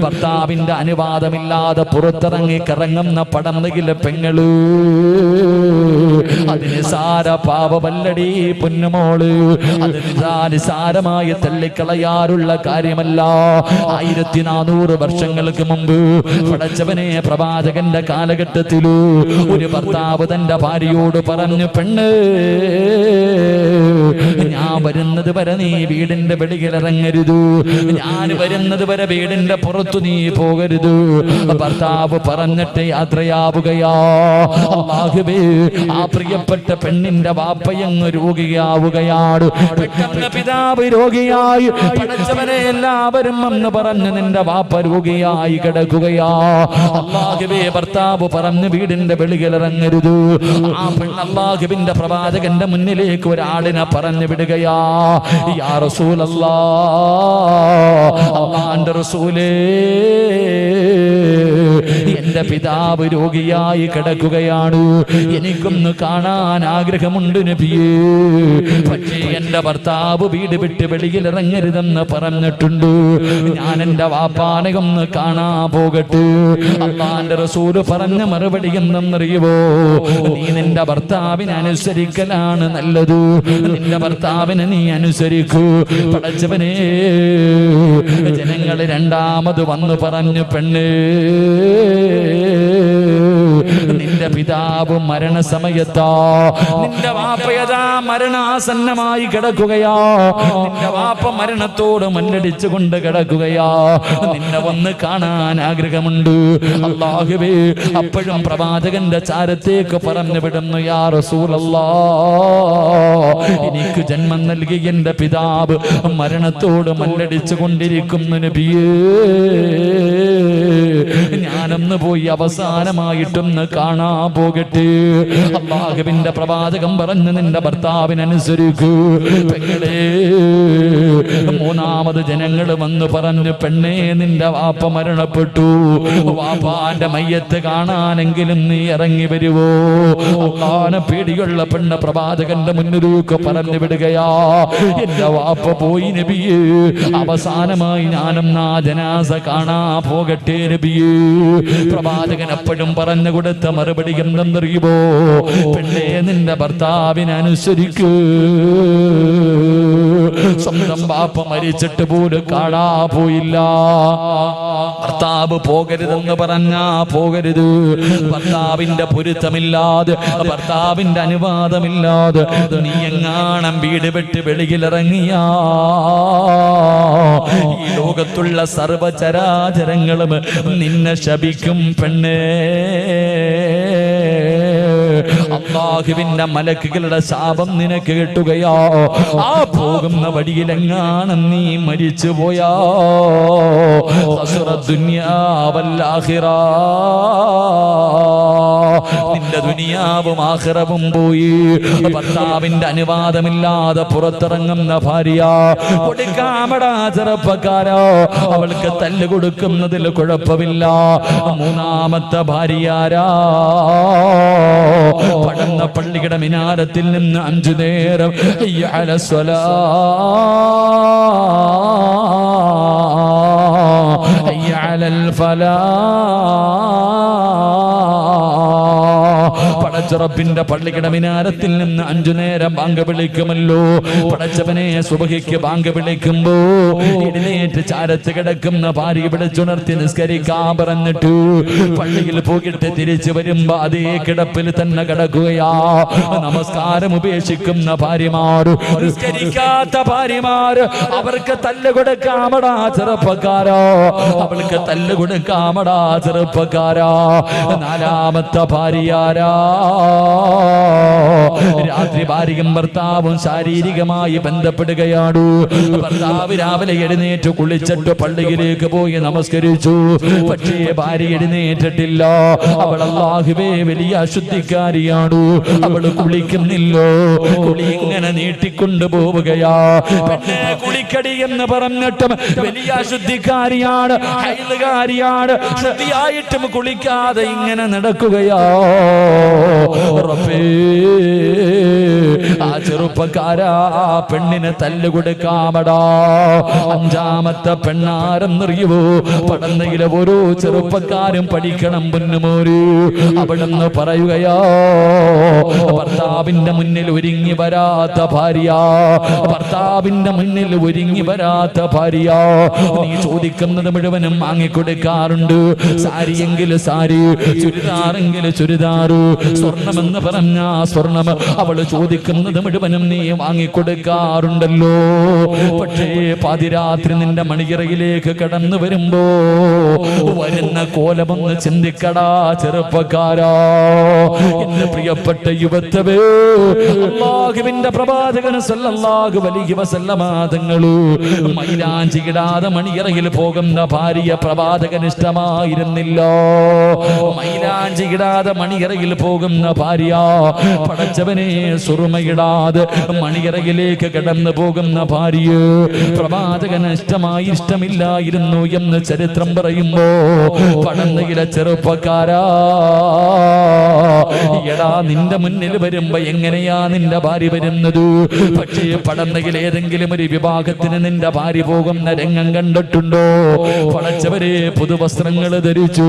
ഭർത്താവിന്റെ അനുവാദമില്ലാതെ പുറത്തിറങ്ങി കറങ്ങുന്ന പടന്നയിലെ പെങ്ങള്, അതിന് സാര പാപമല്ലടി പൊന്നുമോള്. അത് നിസാരമായി തള്ളിക്കളയാറുള്ള കാര്യമല്ല. 1400 വർഷങ്ങൾക്ക് മുമ്പ് പടച്ചവനെ പ്രവാചകന്റെ കാലഘട്ടത്തില് ഒരു ഭർത്താവ് തന്റെ ഭാര്യയോട് പറഞ്ഞു, പെണ്ണ്, ഞാൻ വരുന്നത് വരെ നീ വീടിന്റെ വെളിയിലിറങ്ങരുത്, ഞാൻ വരുന്നത് വരെ വീടിന്റെ പുറത്തു നീ പോകരുത്. ഭർത്താവ് പറഞ്ഞിട്ട് യാത്രയാവുകയാ. അല്ലാഹുവേ, ആ പ്രിയപ്പെട്ട പെണ്ണിന്റെ വാപ്പയങ്ങ് രോഗിയാവുകയാണ്. പെട്ടെന്ന് പിതാവ് രോഗിയായി. പടച്ചവനെ, എല്ലാവരും എന്ന് പറഞ്ഞ് നിന്റെ വാപ്പ രോഗിയായി കിടക്കുകയാ. അല്ലാഹുവേ, ഭർത്താവ് പറഞ്ഞു വീടിന്റെ വെളിയിലിറങ്ങരുത്. ആ പെണ്ണ് അല്ലാഹുവിന്റെ പ്രവാചകന്റെ മുന്നിലേക്ക് ഒരാളിനെ പറഞ്ഞു വിടുകയാ. യാ റസൂലല്ലാഹ്, അല്ലാഹുവിന്റെ റസൂലേ, എന്റെ പിതാവ് രോഗിയായി കിടക്കുകയാണ്, എനിക്കൊന്ന് കാണാൻ ആഗ്രഹമുണ്ട് നബിയേ. പക്ഷേ എന്റെ ഭർത്താവ് വീട് വിട്ട് വെളിയിലിറങ്ങരുതെന്ന് പറഞ്ഞിട്ടുണ്ട്. ഞാൻ എന്റെ വാപ്പാനെ ഒന്ന് കാണാൻ പോകട്ടെ. അല്ലാഹുവിന്റെ റസൂല് പറഞ്ഞ മറുപടി എന്തെന്നറിയുമോ? നീ നിന്റെ ഭർത്താവിനെ അനുസരിക്കലാണ് നല്ലത്. നിന്റെ ഭർത്താവിനെ നീ അനുസരിക്കൂ. പടച്ചവനെ, ജനങ്ങൾ രണ്ടാമത് വന്നു പറഞ്ഞു, പെണ്ണ്, നിന്റെ പിതാവ് മരണസമയത്താ, നിന്റെ വാപ്പയതാ മരണാസന്നമായി കിടക്കുകയാ. നിന്റെ വാപ്പ മരണത്തോട് മല്ലടിച്ചുകൊണ്ട് കിടക്കുകയാ. നിന്നെ വന്ന് കാണാൻ ആഗ്രഹമുണ്ട്. അല്ലാഹുവേ, അപ്പോഴും പ്രവാചകന്റെ ചാരത്തേക്ക് പറഞ്ഞു വിടുന്നു, യാ റസൂലല്ലാഹ്, എനിക്ക് ജന്മം നൽകി എന്റെ പിതാവ് മരണത്തോട് മല്ലടിച്ചു കൊണ്ടിരിക്കുന്നു നബിയേ. ഞാനൊന്ന് പോയി അവസാനമായിട്ടൊന്ന് കാണാൻ പോകട്ടെ. അല്ലാഹുവിന്റെ പ്രവാചകൻ പറഞ്ഞു, നിന്റെ ഭർത്താവിനനുസരിക്കൂ. പെങ്ങളെ, മൂന്നാമത് ജനങ്ങൾ വന്ന് പറഞ്ഞു, പെണ്ണേ, നിന്റെ വാപ്പ മരണപ്പെട്ടു. വാപ്പാന്റെ മയ്യത്ത് കാണാനെങ്കിലും നീ ഇറങ്ങി വരുവോ? അല്ലാഹുവിനെ പേടിയുള്ള പെണ്ണ് പ്രവാചകന്റെ മുന്നിലേക്ക് പറഞ്ഞു വിടുകയാ. എന്റെ വാപ്പ പോയി നബിയേ, അവസാനമായി ഞാനും ആ ജനാസ കാണാ പോകട്ടെ നബിയേ. പ്രവാചകൻ എപ്പോഴും പറഞ്ഞു കൊടുത്ത മറുപടി എന്തെന്നറിയുമോ? പെണ്ണേ, നിന്റെ ഭർത്താവിനെ അനുസരിക്കൂ. സ്വന്തം ബാപ്പ മരിച്ചിട്ട് പോലും കാണാ പോയില്ല. ഭർത്താവ് പോകരുതെന്ന് പറഞ്ഞാ പോകരുത്. ഭർത്താവിന്റെ പൊരുത്തമില്ലാതെ, ഭർത്താവിന്റെ അനുവാദമില്ലാതെ നീ എങ്ങാണം വീട് വിട്ട് വെളിയിലിറങ്ങിയാ ഈ ലോകത്തുള്ള സർവചരാചരങ്ങളും നിന്നെ ശപിക്കും പെണ്ണേ. അല്ലാഹുവിന്റെ മലക്കുകളുടെ ശാപം നിനക്ക് കിട്ടുകയോ? ആ പോകുന്ന വഴിയിലെങ്ങാനും നീ മരിച്ചു പോയാ ദുനിയാ വൽ ആഖിറ. നിന്റെ ദുനിയാവും ആഖിറവും പോയി. ഭർത്താവിന്റെ അനുവാദമില്ലാതെ പുറത്തിറങ്ങുന്ന ഭാര്യ കൊടുക്കാമടാ ചെറുപ്പക്കാരോ, അവൾക്ക് തല്ല് കൊടുക്കുന്നതിൽ കുഴപ്പമില്ല. മൂന്നാമത്തെ ഭാര്യയാരാ? പടന്ന പള്ളിയുടെ മിനാരത്തിൽ നിന്ന് 5 നേരം ഹയ്യ അലസ്സലാ ഹയ്യ അലൽ ഫലാ പടച്ചറപ്പിന്റെ പള്ളിയുടെ മിനാരത്തിൽ നിന്ന് 5 നേരം ബാങ്ക് വിളിക്കുമല്ലോ. പടച്ചവനെ സുബഹിക്ക് ബാങ്ക് വിളിക്കുമ്പോ എഴുന്നേറ്റ് ചാരത്ത് കിടക്കുന്ന ഭാര്യ വിളിച്ചുണർത്തി നിസ്കരിക്കാൻ പറഞ്ഞിട്ട് പള്ളിയിൽ പോയിട്ട് തിരിച്ചു വരുമ്പോ അതേ കിടപ്പിൽ തന്നെ കിടക്കുകയാ. നമസ്കാരം ഉപേക്ഷിക്കുന്ന ഭാര്യമാര്, നിസ്കരിക്കാത്ത ഭാര്യമാര്, അവർക്ക് തല്ല് കൊടുക്കാമടാ ചെറുപ്പക്കാരോ, അവൾക്ക് തല്ല് കൊടുക്കാമടാ ചെറുപ്പക്കാരാ. നാലാമത്തെ ഭാര്യയാരാ? രാത്രി ഭാര്യയും ഭർത്താവും ശാരീരികമായി ബന്ധപ്പെടുകയാണ്. ഭർത്താവ് രാവിലെ എഴുന്നേറ്റ് കുളിച്ചിട്ട് പള്ളിയിലേക്ക് പോയി നമസ്കരിച്ചു. പക്ഷേ ഭാര്യ എഴുന്നേറ്റിട്ടില്ല. അവൾ അല്ലാഹുവേ വലിയ അശുദ്ധിക്കാരിയാണ്. അവൾ കുളിക്കുന്നില്ലോ. കുളി ഇങ്ങനെ നീട്ടിക്കൊണ്ടു പോവുകയാ. പിന്നെ കുളിക്കടി എന്ന് പറഞ്ഞിട്ടും വലിയ അശുദ്ധിക്കാരിയാണ്, ഹൈലുകാരിയാണ്. ശുദ്ധിയായിട്ടും കുളിക്കാതെ ഇങ്ങനെ നടക്കുകയാ. ആ ചെറുപ്പക്കാരാ, പെണ്ണിന് തല്ല് കൊടുക്കാമടാ. അഞ്ചാമത്തെ പെണ്ണാരെന്നറിയുവോ? പടന്നയിലെ ഓരോ ചെറുപ്പക്കാരും പഠിക്കണം പൊന്നുമോര്. അവിടെന്ന് പറയുകയോ, ഭർത്താവിന്റെ മുന്നിൽ ഒരുങ്ങി വരാത്ത ഭാര്യ, ഭർത്താവിന്റെ മുന്നിൽ ഒരുങ്ങി വരാത്ത ഭാര്യ, നീ ചോദിക്കുന്നത് മുഴുവനും വാങ്ങിക്കൊടുക്കാറുണ്ട്. സാരിയെങ്കിൽ സാരി, ചുരിദാറെങ്കിൽ ചുരിദാറ്, സ്വർണമെന്ന് പറഞ്ഞ സ്വർണം, അവള് ചോദിക്കുന്നത് മുഴുവനും നീ വാങ്ങിക്കൊടുക്കാറുണ്ടല്ലോ. പക്ഷേ പാതിരാത്രി നിന്റെ മണിയറയിലേക്ക് കടന്നു വരുമ്പോ വരുന്ന കോലമൊന്ന് ചിന്തിക്കടാ ചെറുപ്പക്കാരാ. എന്റെ പ്രിയപ്പെട്ട യുവത്വേ, അല്ലാഹുവിന്റെ പ്രവാചകൻ സല്ലല്ലാഹു അലൈഹി വസല്ലമ തങ്ങള് മൈലാഞ്ചി ഇടാതെ മണിയറയിൽ പോകുന്ന ഭാര്യ പ്രവാചകൻ ഇഷ്ടമായിരുന്നില്ല. മൈലാഞ്ചി ഇടാതെ മണിയറയിൽ പോകുന്ന ഭാര്യ, പടച്ചവനെ സുറുമയിടാതെ മണിയറയിലേക്ക് കടന്നു പോകുന്ന ഭാര്യ പ്രവാചകന് ഇഷ്ടമില്ലായിരുന്നു എന്ന് ചരിത്രം പറയുമ്പോ, പടന്നയിലെ ചെറുപ്പക്കാരാ, എടാ നിന്റെ മുന്നിൽ വരുമ്പോ എങ്ങനെയാ നിന്റെ ഭാര്യ വരുന്നത്? പക്ഷേ പടന്നയിൽ ഏതെങ്കിലും ഒരു വിഭാഗത്തിന് നിന്റെ ഭാര്യ പോകുന്ന രംഗം കണ്ടിട്ടുണ്ടോ? പടച്ചവരെ പുതുവസ്ത്രങ്ങൾ ധരിച്ചു,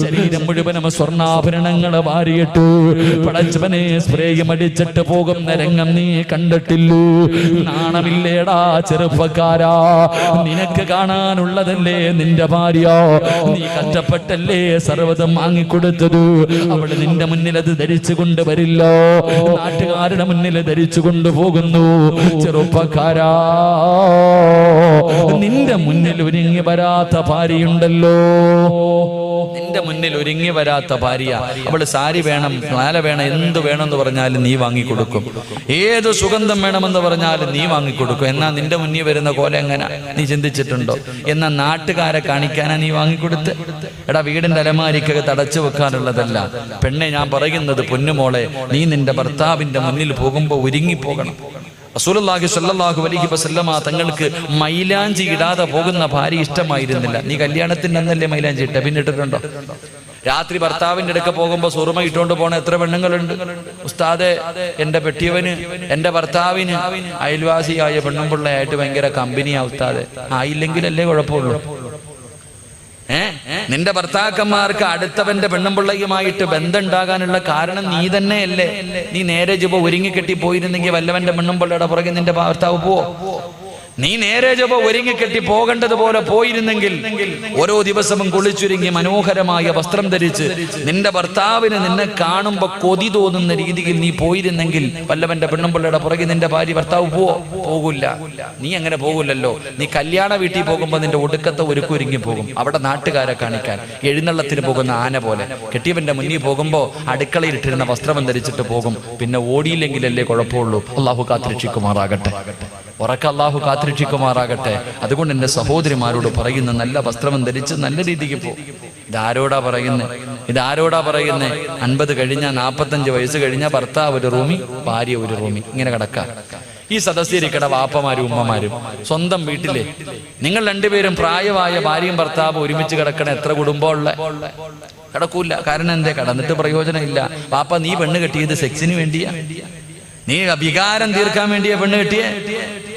ശരീരം മുഴുവനും സ്വർണ്ണാഭരണങ്ങൾ വാരിയിട്ടു, പടച്ചവനെ സ്പ്രേയും അടിച്ചിട്ട് പോകുന്ന രംഗം നീ കണ്ടിട്ടില്ലൂ? നാണമില്ലേടാ ചെറുപ്പക്കാരാ? നിനക്ക് കാണാനുള്ളതല്ലേ നിന്റെ ഭാര്യ? നീ കഷ്ടപ്പെട്ടല്ലേ സർവ്വതം വാങ്ങിക്കൊടുത്തത്? അവള് നിന്റെ മുന്നിൽ അത് ധരിച്ചു കൊണ്ടുവരില്ലോ, നാട്ടുകാരുടെ മുന്നിൽ ധരിച്ചു കൊണ്ടുപോകുന്നു. ചെറുപ്പക്കാരാ, നിന്റെ മുന്നിൽ ഒരുങ്ങി വരാത്ത ഭാര്യയുണ്ടല്ലോ. നിന്റെ മുന്നിൽ ഒരുങ്ങി വരാത്ത ഭാര്യ, അവള് സാരി വേണം, മാല വേണം, എന്ത് വേണമെന്ന് പറഞ്ഞാലും നീ വാങ്ങിക്കൊടുക്കും. ഏത് സുഗന്ധം വേണമെന്ന് പറഞ്ഞാലും നീ വാങ്ങിക്കൊടുക്കും. എന്നാ നിന്റെ മുന്നിൽ വരുന്ന കോല എങ്ങനെ നീ ചിന്തിച്ചിട്ടുണ്ടോ? എന്നാ നാട്ടുകാരെ കാണിക്കാനാ നീ വാങ്ങിക്കൊടുത്ത്? എടാ, വീടിന്റെ അലമാരിക്കകത്ത് അടച്ചു വെക്കാനുള്ളതല്ല പെണ്ണെ ഞാൻ പറയുന്നത്. പൊന്നുമോളെ, നീ നിന്റെ ഭർത്താവിന്റെ മുന്നിൽ പോകുമ്പോ ഒരുങ്ങിപ്പോകണം. റസൂലുള്ളാഹി സ്വല്ലല്ലാഹു അലൈഹി വസല്ലമ തങ്ങൾക്ക് മൈലാഞ്ചി ഇടാതെ പോകുന്ന ഭാര്യ ഇഷ്ടമായിരുന്നില്ല. നീ കല്യാണത്തിന് അന്നല്ലേ മൈലാഞ്ചി ഇട്ട, പിന്നെ ഇട്ടിട്ടുണ്ടോ? രാത്രി ഭർത്താവിന്റെ അടുക്ക പോകുമ്പോ സുറുമ ഇട്ടുകൊണ്ട് പോണ എത്ര പെണ്ണുങ്ങളുണ്ട്? ഉസ്താദെ, എന്റെ പെട്ടിയവന്, എന്റെ ഭർത്താവിന് അയൽവാസിയായ പെണ്ണുമ്പിള്ളയായിട്ട് ഭയങ്കര കമ്പനിയാ ഉസ്താദെ. ആയില്ലെങ്കിലല്ലേ കുഴപ്പമുള്ളൂ. നിന്റെ ഭർത്താക്കന്മാർക്ക് അടുത്തവന്റെ പെണ്ണുമ്പിള്ളയുമായിട്ട് ബന്ധം ഉണ്ടാകാനുള്ള കാരണം നീ തന്നെയല്ലേ? നീ നേരെ ജുബ ഒരുങ്ങിക്കെട്ടി പോയിരുന്നെങ്കിൽ വല്ലവന്റെ പെണ്ണുമ്പിള്ളയുടെ പുറകെ നിന്റെ ഭർത്താവ് പോവോ? നീ നേരെ ജപ ഒരുങ്ങിക്കെട്ടി പോകേണ്ടതുപോലെ പോയിരുന്നെങ്കിൽ ഓരോ ദിവസവും കുളിച്ചൊരുങ്ങി മനോഹരമായ വസ്ത്രം ധരിച്ച് നിന്റെ ഭർത്താവിന് നിന്നെ കാണുമ്പോ കൊതി തോന്നുന്ന രീതിയിൽ നീ പോയിരുന്നെങ്കിൽ വല്ലവന്റെ പെണ്ണുമ്പിള്ളയുടെ പുറകെ നിന്റെ ഭാര്യ ഭർത്താവ് പോകില്ല. നീ അങ്ങനെ പോകില്ലല്ലോ. നീ കല്യാണ വീട്ടിൽ പോകുമ്പോ നിന്റെ ഒടുക്കത്തെ ഒരുക്കൊരുങ്ങി പോകും. അവിടെ നാട്ടുകാരെ കാണിക്കാൻ എഴുന്നള്ളത്തിന് പോകുന്ന ആന പോലെ. കെട്ടിയവന്റെ മുന്നിൽ പോകുമ്പോ അടുക്കളയിൽ ഇട്ടിരുന്ന വസ്ത്രം ധരിച്ചിട്ട് പോകും. പിന്നെ ഓടിയില്ലെങ്കിലല്ലേ കുഴപ്പമുള്ളൂ. അള്ളാഹു കാത്തിരക്ഷിക്കുമാറാകട്ടെ. ഉറക്ക അല്ലാഹു കാത്തിരക്ഷിക്കുമാറാകട്ടെ. അതുകൊണ്ട് എൻ്റെ സഹോദരിമാരോട് പറയുന്ന, നല്ല വസ്ത്രം ധരിച്ച് നല്ല രീതിക്ക് പോകും. ഇതാരോടാ പറയുന്നത്? 50 കഴിഞ്ഞാൽ 45 വയസ്സ് കഴിഞ്ഞാൽ ഭർത്താവ് ഒരു റൂമി, ഭാര്യ ഒരു റൂമി, ഇങ്ങനെ കിടക്കാം. ഈ സദസ്സിരിക്കട വാപ്പമാരും ഉമ്മമാരും സ്വന്തം വീട്ടിലെ നിങ്ങൾ രണ്ടുപേരും പ്രായമായ ഭാര്യയും ഭർത്താവും ഒരുമിച്ച് കിടക്കണ എത്ര കുടുംബമുള്ള കിടക്കൂല. കാരണം എന്തേ? കടന്നിട്ട് പ്രയോജനമില്ല. പാപ്പ, നീ പെണ്ണ് കെട്ടിയത് സെക്സിന് വേണ്ടിയാ? നീ വികാരം തീർക്കാൻ വേണ്ടിയാ പെണ്ണ് കെട്ടിയേ?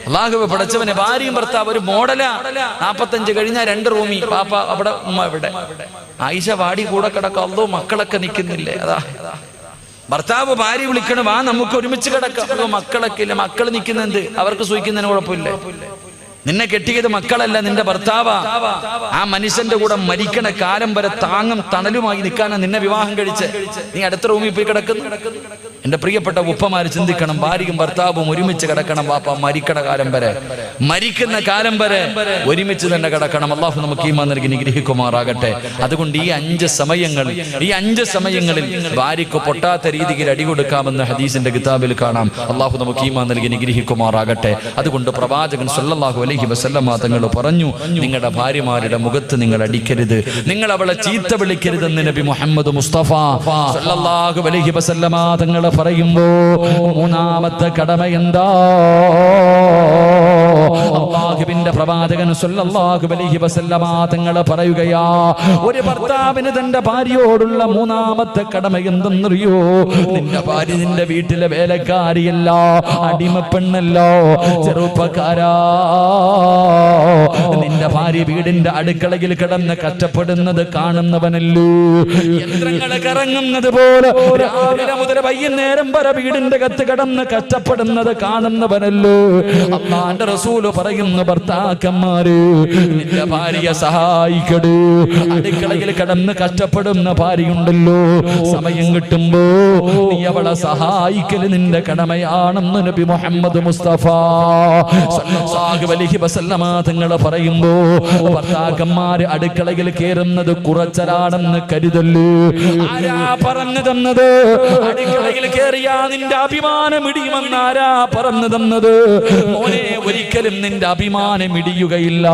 അല്ലാഹു പടച്ചവനെ, ഭാര്യയും ഭർത്താവ് ഒരു മോഡലാ. 45 കഴിഞ്ഞാൽ 2 റൂമി, പാപ്പ അവിടെ, ഉമ്മ ഇവിടെ. ആയിഷ വാടി കൂടെ കിടക്കാം. അല്ലോ, മക്കളൊക്കെ നിൽക്കുന്നില്ലേ? അതാ ഭർത്താവ് ഭാര്യ വിളിക്കണം, വാ നമുക്ക് ഒരുമിച്ച് കിടക്കാം. മക്കളൊക്കെ ഇല്ല. മക്കൾ നിൽക്കുന്നെന്ത്? അവർക്ക് സൂഹിക്കുന്നതിന് കുഴപ്പമില്ല. നിന്നെ കെട്ടിയത് മക്കളല്ല, നിന്റെ ഭർത്താവാ. ആ മനുഷ്യന്റെ കൂടെ മരിക്കണ കാലം വരെ താങ്ങും തണലുമായി നിൽക്കാനാ നിന്നെ വിവാഹം കഴിച്ച്. നീ അടുത്ത റൂമിൽ പോയി കിടക്കുന്നു. എന്റെ പ്രിയപ്പെട്ട ഉപ്പമാര് ചിന്തിക്കണം, ഭാര്യയും ഭർത്താവും ഒരുമിച്ച് കിടക്കണം. വാപ്പ മരിക്കണ കാലം വരെ, മരിക്കുന്ന കാലം വരെ ഒരുമിച്ച് തന്നെ കിടക്കണം. അള്ളാഹു നമുക്ക് ഈമാൻ നൽകി നിഗ്രഹിക്കുമാറാകട്ടെ. അതുകൊണ്ട് ഈ 5 സമയങ്ങളിൽ ഭാര്യയ്ക്ക് പൊട്ടാത്ത രീതിയിൽ അടി കൊടുക്കാമെന്ന് ഹദീസിന്റെ കിതാബിൽ കാണാം. അള്ളാഹു നമുക്ക് ഈമാൻ നൽകി നിഗ്രഹിക്കുമാറാകട്ടെ. അതുകൊണ്ട് പ്രവാചകൻ സല്ലല്ലാഹു അലൈഹി വസല്ലമ തങ്ങൾ പറഞ്ഞു, നിങ്ങളുടെ ഭാര്യമാരുടെ മുഖത്ത് നിങ്ങൾ അടിക്കരുത്, നിങ്ങൾ അവളെ ചീത്ത വിളിക്കരുതെന്ന് നബി മുഹമ്മദ് മുസ്തഫ സല്ലല്ലാഹു അലൈഹി വസല്ലമ തങ്ങൾ പറയുമ്പോ 3ാമത്തെ കടമ എന്താ? അല്ലാഹുവിന്റെ പ്രവാചകൻ സല്ലല്ലാഹു അലൈഹി വസല്ലമ തങ്ങൾ പറയുകയാ, ഒരു ഭർത്താവിന് തന്റെ ഭാര്യയോടുള്ള 3ാമത്തെ കടമ എന്തെന്നറിയോ? നിന്റെ ഭാര്യ നിന്റെ വീട്ടിലെ വേലക്കാരിയല്ല, അടിമപ്പെണ്ണല്ല, ചെറുപ്പക്കാരാ. നിന്റെ ഭാര്യ വീടിന്റെ അടുക്കളയിൽ കിടന്ന് കഷ്ടപ്പെടുന്നത് കാണുന്നവനല്ലോ. യന്ത്രങ്ങളെ കറങ്ങുന്നത് പോലെ രാവിലെ മുതൽ വൈകുന്നേരം വരെ വീടിന്റെ അകത്ത് കിടന്ന് കഷ്ടപ്പെടുന്നത് കാണുന്നവനല്ലോ. അല്ലാഹുവിന്റെ റസൂല് പറയുന്നു, ഭർത്താക്കന്മാര് നിന്റെ ഭാര്യയെ സഹായിക്കടൂ. അടുക്കളയിൽ കിടന്ന് കഷ്ടപ്പെടുന്ന ഭാര്യയുണ്ടല്ലോ, സമയം കിട്ടുമ്പോ നീ അവളെ സഹായിക്കല് നിന്റെ കടമയാണെന്ന് നബി മുഹമ്മദ് മുസ്തഫ സല്ലല്ലാഹു അലൈഹി വസല്ലമ തങ്ങൾ പറയുമ്പോ, ഭർത്താക്കന്മാര് അടുക്കളയിൽ കയറുന്നത് കുറച്ചലാണെന്ന് കരുതല്ലോ. ആരാ പറഞ്ഞു തന്നത്? അടുക്കളയിൽ കയറിയാ നിന്റെ അഭിമാനം ഇടിയുമെന്ന് ആരാ പറഞ്ഞു തന്നത്? മോനെ, ഒരിക്കലും നിന്റെ അഭിമാനം ഇടിയുകയില്ല.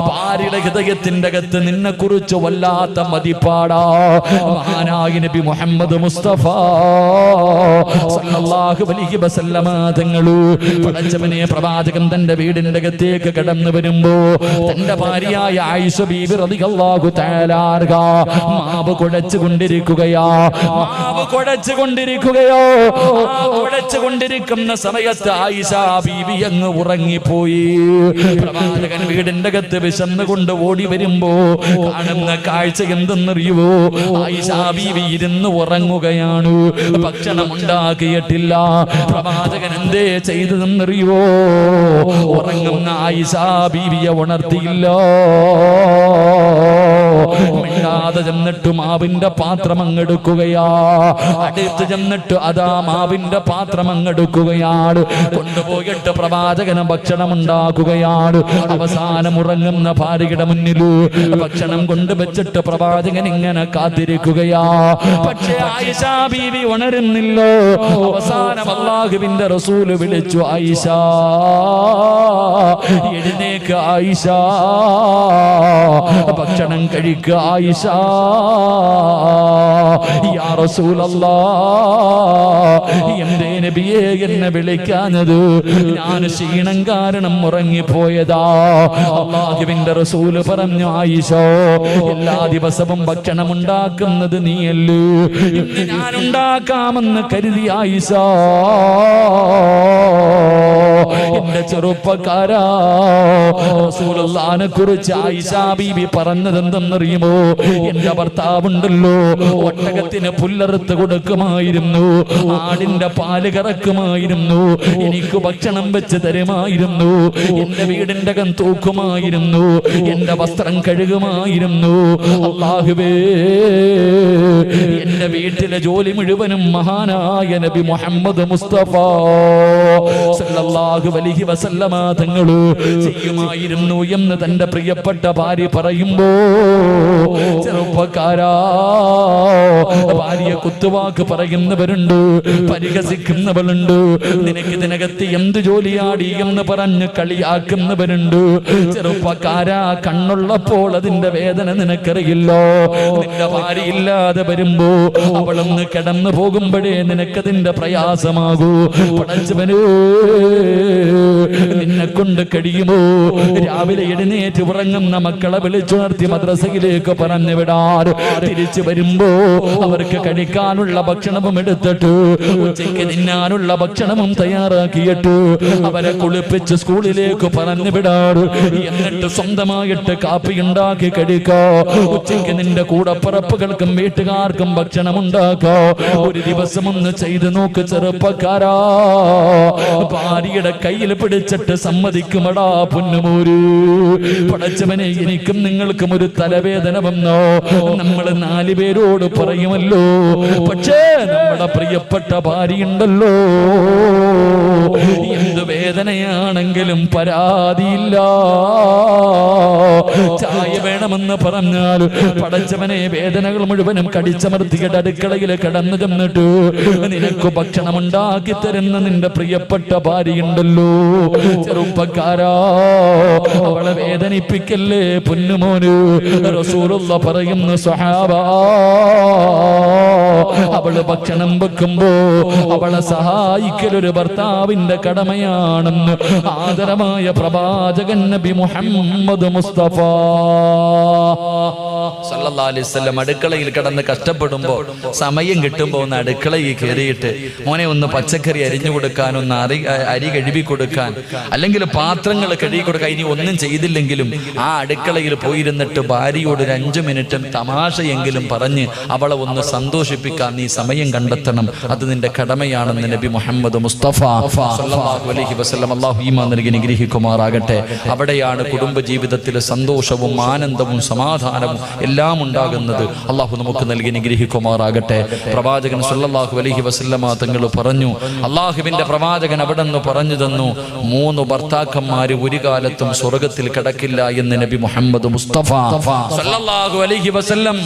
ഭാര്യയുടെ ഹൃദയത്തിന്റെ അകത്ത് നിന്നെ കുറിച്ച് വല്ലാത്ത മതിപ്പാടാ. മഹാനായ നബി മുഹമ്മദ് മുസ്തഫ സല്ലല്ലാഹു അലൈഹി വസല്ലമ തങ്ങൾ പടച്ചവനെ, പ്രവാചകൻ തന്റെ വീടിന്റെ അകത്തേക്ക് കടന്നു വരുമ്പോ തന്റെ ഭാര്യയായ ആയിഷ ബീബി റളിയല്ലാഹു തആല അൻഹ മാവ് കുഴച്ചുകൊണ്ടിരിക്കുകയോ. കുഴച്ചുകൊണ്ടിരിക്കുന്ന സമയത്ത് ആയിഷ ബീബി അങ്ങ് ഉറങ്ങിപ്പോയി. പ്രവാചകൻ വീടിന്റെ അകത്ത് വിശന്നുകൊണ്ട് ഓടി വരുമ്പോ കാണുന്ന കാഴ്ച എന്തെന്നറിയുവോ? ആയിഷ ബീബി ഇരുന്ന് ഉറങ്ങുകയാണ്. ഭക്ഷണം ഉണ്ടാക്കിയിട്ടില്ല. പ്രവാചകൻ എന്തേ ചെയ്തതെന്നറിയുവോ? ഉറങ്ങുന്ന ആയിഷ ബീവിയെ ഉണർത്തിയില്ല. മിണ്ടാതെ ചെന്നിട്ട് മാവിന്റെ പാത്രം അങ്ങെടുക്കുകയാ. അടുത്ത് ചെന്നിട്ട് അതാ മാവിന്റെ പാത്രം അങ്ങെടുക്കുകയാണ്. കൊണ്ടുപോയിട്ട് പ്രവാചകന് ഭക്ഷണം ഉണ്ടാക്കുകയാണ്. അവസാനം ഉറങ്ങുന്ന ഭാര്യയുടെ മുന്നിൽ ഭക്ഷണം കൊണ്ടുവച്ചിട്ട് പ്രവാചകൻ ഇങ്ങനെ കാത്തിരിക്കുകയാ. പക്ഷേ ആയിഷ ബീവി ഉണരുന്നില്ല. അവസാനം അല്ലാഹുവിന്റെ റസൂല് വിളിച്ചു, ആയിഷ എഴുന്നേക്ക്, ആയിഷ ഭക്ഷണം കഴിക്കുക, ആയിഷ. യാ റസൂലല്ലാഹ്, എന്തേ നബിയേ എന്നെ വിളിക്കാഞ്ഞത്? ഞാൻ ക്ഷീണം കാരണം ഉറങ്ങിപ്പോയതാ. അല്ലാഹുവിന്റെ റസൂല് പറഞ്ഞു, ആയിഷ, എല്ലാ ദിവസവും ഭക്ഷണം ഉണ്ടാക്കുന്നത് നീയല്ലേ, ഇന്ന് ഞാൻ ഉണ്ടാക്കാമെന്ന് കരുതി ആയിഷ. എന്റെ ചെറുപ്പക്കാരാ, റസൂലുള്ളാഹിനെ കുറിച്ച് ആയിഷ ബീബി പറഞ്ഞത് എന്തെന്നറിയുമോ? എന്റെ ഭർത്താവുണ്ടല്ലോ, ഒട്ടകത്തിന് പുല്ലറുത്ത് കൊടുക്കുമായിരുന്നു, ആടിന്റെ പാല് കറക്കുമായിരുന്നു, എനിക്ക് ഭക്ഷണം വെച്ച് തരുമായിരുന്നു, എന്റെ വീടിന്റെ അകം തൂക്കുമായിരുന്നു, എന്റെ വസ്ത്രം കഴുകുമായിരുന്നു. അല്ലാഹുവേ, എന്റെ വീട്ടിലെ ജോലി മുഴുവനും മഹാനായ നബി മുഹമ്മദ് മുസ്തഫ സല്ലല്ലാഹു അലൈഹി വസല്ലമ തങ്ങള് ചെയ്യുമായിരുന്നു എന്ന് തന്റെ പ്രിയപ്പെട്ട ഭാര്യ പറയുമ്പോ, ചെറുപ്പക്കാരാ, ഭാര്യ കുത്തുവാക്ക് പറയുന്നവരുണ്ട്, പരിഹസിക്കുന്നവരുണ്ട്, നിനക്ക് ഇതിനകത്ത് എന്ത് ജോലിയാടി എന്ന് പറഞ്ഞ് കളിയാക്കുന്നവരുണ്ട്. ചെറുപ്പക്കാരാ, കണ്ണുള്ളപ്പോൾ അതിന്റെ വേദന നിനക്കറിയില്ലോ. നിന്റെ ഭാര്യ ഇല്ലാതെ വരുമ്പോ അവളൊന്ന് കിടന്നു പോകുമ്പോഴേ നിനക്കതിന്റെ പ്രയാസമാകൂ. പടച്ചവന് നിന്നെ കൊണ്ട് കഴിയുമോ രാവിലെ എഴുന്നേറ്റ് ഉറങ്ങുന്ന മക്കളെ വിളിച്ചുണർത്തി മദ്രസയിലേക്ക് പറഞ്ഞു വിടാൻ, തിരിച്ചു വരുമ്പോ അവർക്ക് കഴിക്കാനുള്ള ഭക്ഷണവും എടുത്തിട്ട് ഉച്ചയ്ക്ക് തിന്നാനുള്ള ഭക്ഷണവും തയ്യാറാക്കിയിട്ട് അവരെ കുളിപ്പിച്ച് സ്കൂളിലേക്ക് പറഞ്ഞു വിടാറ്. എന്നിട്ട് സ്വന്തമായിട്ട് കാപ്പി ഉണ്ടാക്കി കഴിക്കോ. ഉച്ചയ്ക്ക് നിന്റെ കൂടപ്പിറപ്പുകൾക്കും വീട്ടുകാർക്കും ഭക്ഷണം ഉണ്ടാക്കോ. ഒരു ദിവസം ഒന്ന് ചെയ്തു നോക്ക് ചെറുപ്പക്കാരാ. ഭാര്യയുടെ കയ്യിൽ പിടിച്ചിട്ട് സമ്മതിക്കുമടാ പൊന്നുമോര്. പടച്ചവനെ, എനിക്കും നിങ്ങൾക്കും ഒരു തലവേദന വന്നോ നമ്മൾ 4 പേരോട് പറയുമല്ലോ. പക്ഷേ നമ്മുടെ പ്രിയപ്പെട്ട ഭാര്യയുണ്ടല്ലോ, എന്ത് വേദനയാണെങ്കിലും പരാതിയില്ല. ചായ വേണമെന്ന് പറഞ്ഞാൽ പടച്ചവനെ വേദനകൾ മുഴുവനും കടിച്ചമർത്തിയിട്ട് അടുക്കളയിൽ കടന്നു ചെന്നിട്ട് നിനക്ക് ഭക്ഷണം ഉണ്ടാക്കി തരുന്ന നിന്റെ പ്രിയപ്പെട്ട ഭാര്യയുണ്ടല്ലോ. ചെറുപ്പക്കാരാ, അവളെ വേദനിപ്പിക്കല്ലേ പൊന്നുമോന്. റസൂലുള്ള പറയുന്നു, സ്വഹാബാ, അവള് ഭക്ഷണം വെക്കുമ്പോ അവളെ സഹായിക്കലൊരു ഭർത്താവിന്റെ കടമയാണെന്ന് ആദരമായ പ്രവാചകൻ നബി മുഹമ്മദ് മുസ്തഫ സല്ലല്ലാഹു അലൈഹി വസല്ലം അടുക്കളയിൽ കിടന്ന് കഷ്ടപ്പെടുമ്പോ സമയം കിട്ടുമ്പോ ഒന്ന് അടുക്കളയിൽ കയറിയിട്ട് മോനെ ഒന്ന് പച്ചക്കറി അരിഞ്ഞു കൊടുക്കാൻ, ഒന്ന് അരി കഴുകി കൊടുക്കാൻ, അല്ലെങ്കിൽ പാത്രങ്ങൾ കഴുകി കൊടുക്കാൻ, ഇനി ഒന്നും ചെയ്തില്ലെങ്കിലും ആ അടുക്കളയിൽ പോയിരുന്നിട്ട് ഭാര്യയോട് ഒരു 5 മിനിറ്റ് തമാശയെങ്കിലും പറഞ്ഞ് അവളെ ഒന്ന് സന്തോഷിപ്പിക്കാൻ നീ സമയം കണ്ടെത്തണം. അത് നിന്റെ കടമയാണെന്ന് നബി മുഹമ്മദ് മുസ്തഫ സല്ലല്ലാഹു അലൈഹി വസല്ലം അല്ലാഹു ഈമാൻ നൽകി അനുഗ്രഹിക്കുമാറാകട്ടെ. അവിടെയാണ് കുടുംബ ജീവിതത്തിലെ സന്തോഷവും ആനന്ദവും സമാധാനവും എല്ലാം ഉണ്ടാകുന്നത്. അള്ളാഹു നമുക്ക് നൽകി അനുഗ്രഹിക്കുമാറാകട്ടെ. പ്രവാചകൻ സല്ലല്ലാഹു അലൈഹി വസല്ലമ തങ്ങൾ പറഞ്ഞു, അള്ളാഹുവിന്റെ പ്രവാചകൻ അവിടെ നിന്ന് പറഞ്ഞു തന്നു, 3 ഭർത്താക്കന്മാര് ഒരു കാലത്തും സ്വർഗത്തിൽ കിടക്കില്ല എന്ന് നബി മുഹമ്മദ് മുസ്തഫ സല്ലല്ലാഹു അലൈഹി വസല്ലം.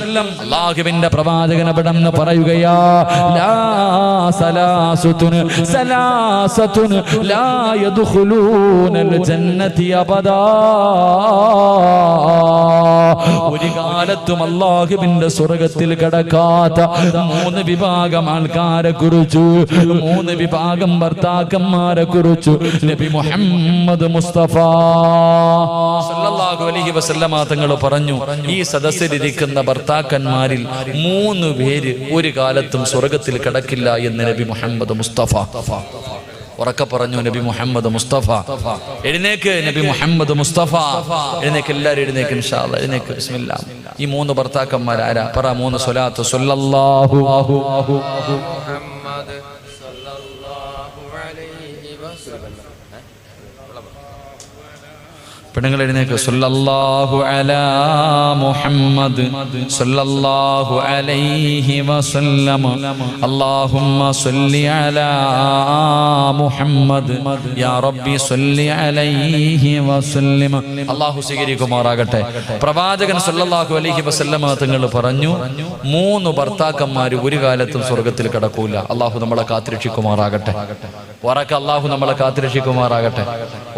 അള്ളാഹുവിന്റെ പ്രവാചകൻ അവിടെ നിന്ന് പറയുകയാ, ലാ സലാസത്തുൻ സലാസത്തുൻ ലാ യദ്ഖുലൂനൽ ജന്നതി അബദാ. ഒരു കാലത്തും അല്ലാഹുവിന്റെ സ്വർഗ്ഗത്തിൽ കടക്കാത്ത 3 വിഭാഗം ആൾക്കാരെ കുറിച്ചു, 3 വിഭാഗം ഭർത്താക്കന്മാരെ കുറിച്ചു നബി മുഹമ്മദ് മുസ്തഫ സല്ലല്ലാഹു അലൈഹി വസല്ലമ തങ്ങൾ പറഞ്ഞു, ഈ സദസ്സിലിരിക്കുന്ന ഭർത്താക്കന്മാരിൽ 3 പേര് ഒരു കാലത്തും സ്വർഗ്ഗത്തിൽ കടക്കില്ല എന്ന് നബി മുഹമ്മദ് മുസ്തഫ ഉറക്കെ പറഞ്ഞു. നബി മുഹമ്മദ് മുസ്തഫ. എഴുന്നേക്ക് നബി മുഹമ്മദ് മുസ്തഫ. എഴുന്നേക്ക്, എല്ലാവരും എഴുന്നേക്ക് ഇൻഷാ അല്ലാഹ്. എഴുന്നേക്ക്. ബിസ്മില്ലാ. ഈ 3 ഭർത്താക്കന്മാർ ആരാ? പറ 3 സ്വലാത്ത്. സല്ലല്ലാഹു മുഹമ്മദ് സല്ലല്ലാഹു അലൈഹി വസല്ലം. പെണ്ണുങ്ങൾ എഴുന്നേക്ക്. സല്ലല്ലാഹു അലാ മുഹമ്മദ് സല്ലല്ലാഹു അലൈഹി വസല്ലം. അല്ലാഹുമ്മ സല്ലി അലാ മുഹമ്മദ് യാ റബ്ബി സല്ലി അലൈഹി വസല്ലം. അല്ലാഹു സ്വീകരിക്കുമാറാകട്ടെ. പ്രവാചകൻ സല്ലല്ലാഹു അലൈഹി വസല്ലം തങ്ങൾ പറഞ്ഞു, 3 ഭർത്താക്കന്മാർ ഒരു കാലത്തും സ്വർഗ്ഗത്തിൽ കടക്കൂല. അല്ലാഹു നമ്മളെ കാത്തിരക്ഷിക്കുമാറാകട്ടെ. ഉറക്ക അല്ലാഹു നമ്മളെ കാത്തിരക്ഷിക്കുമാറാകട്ടെ.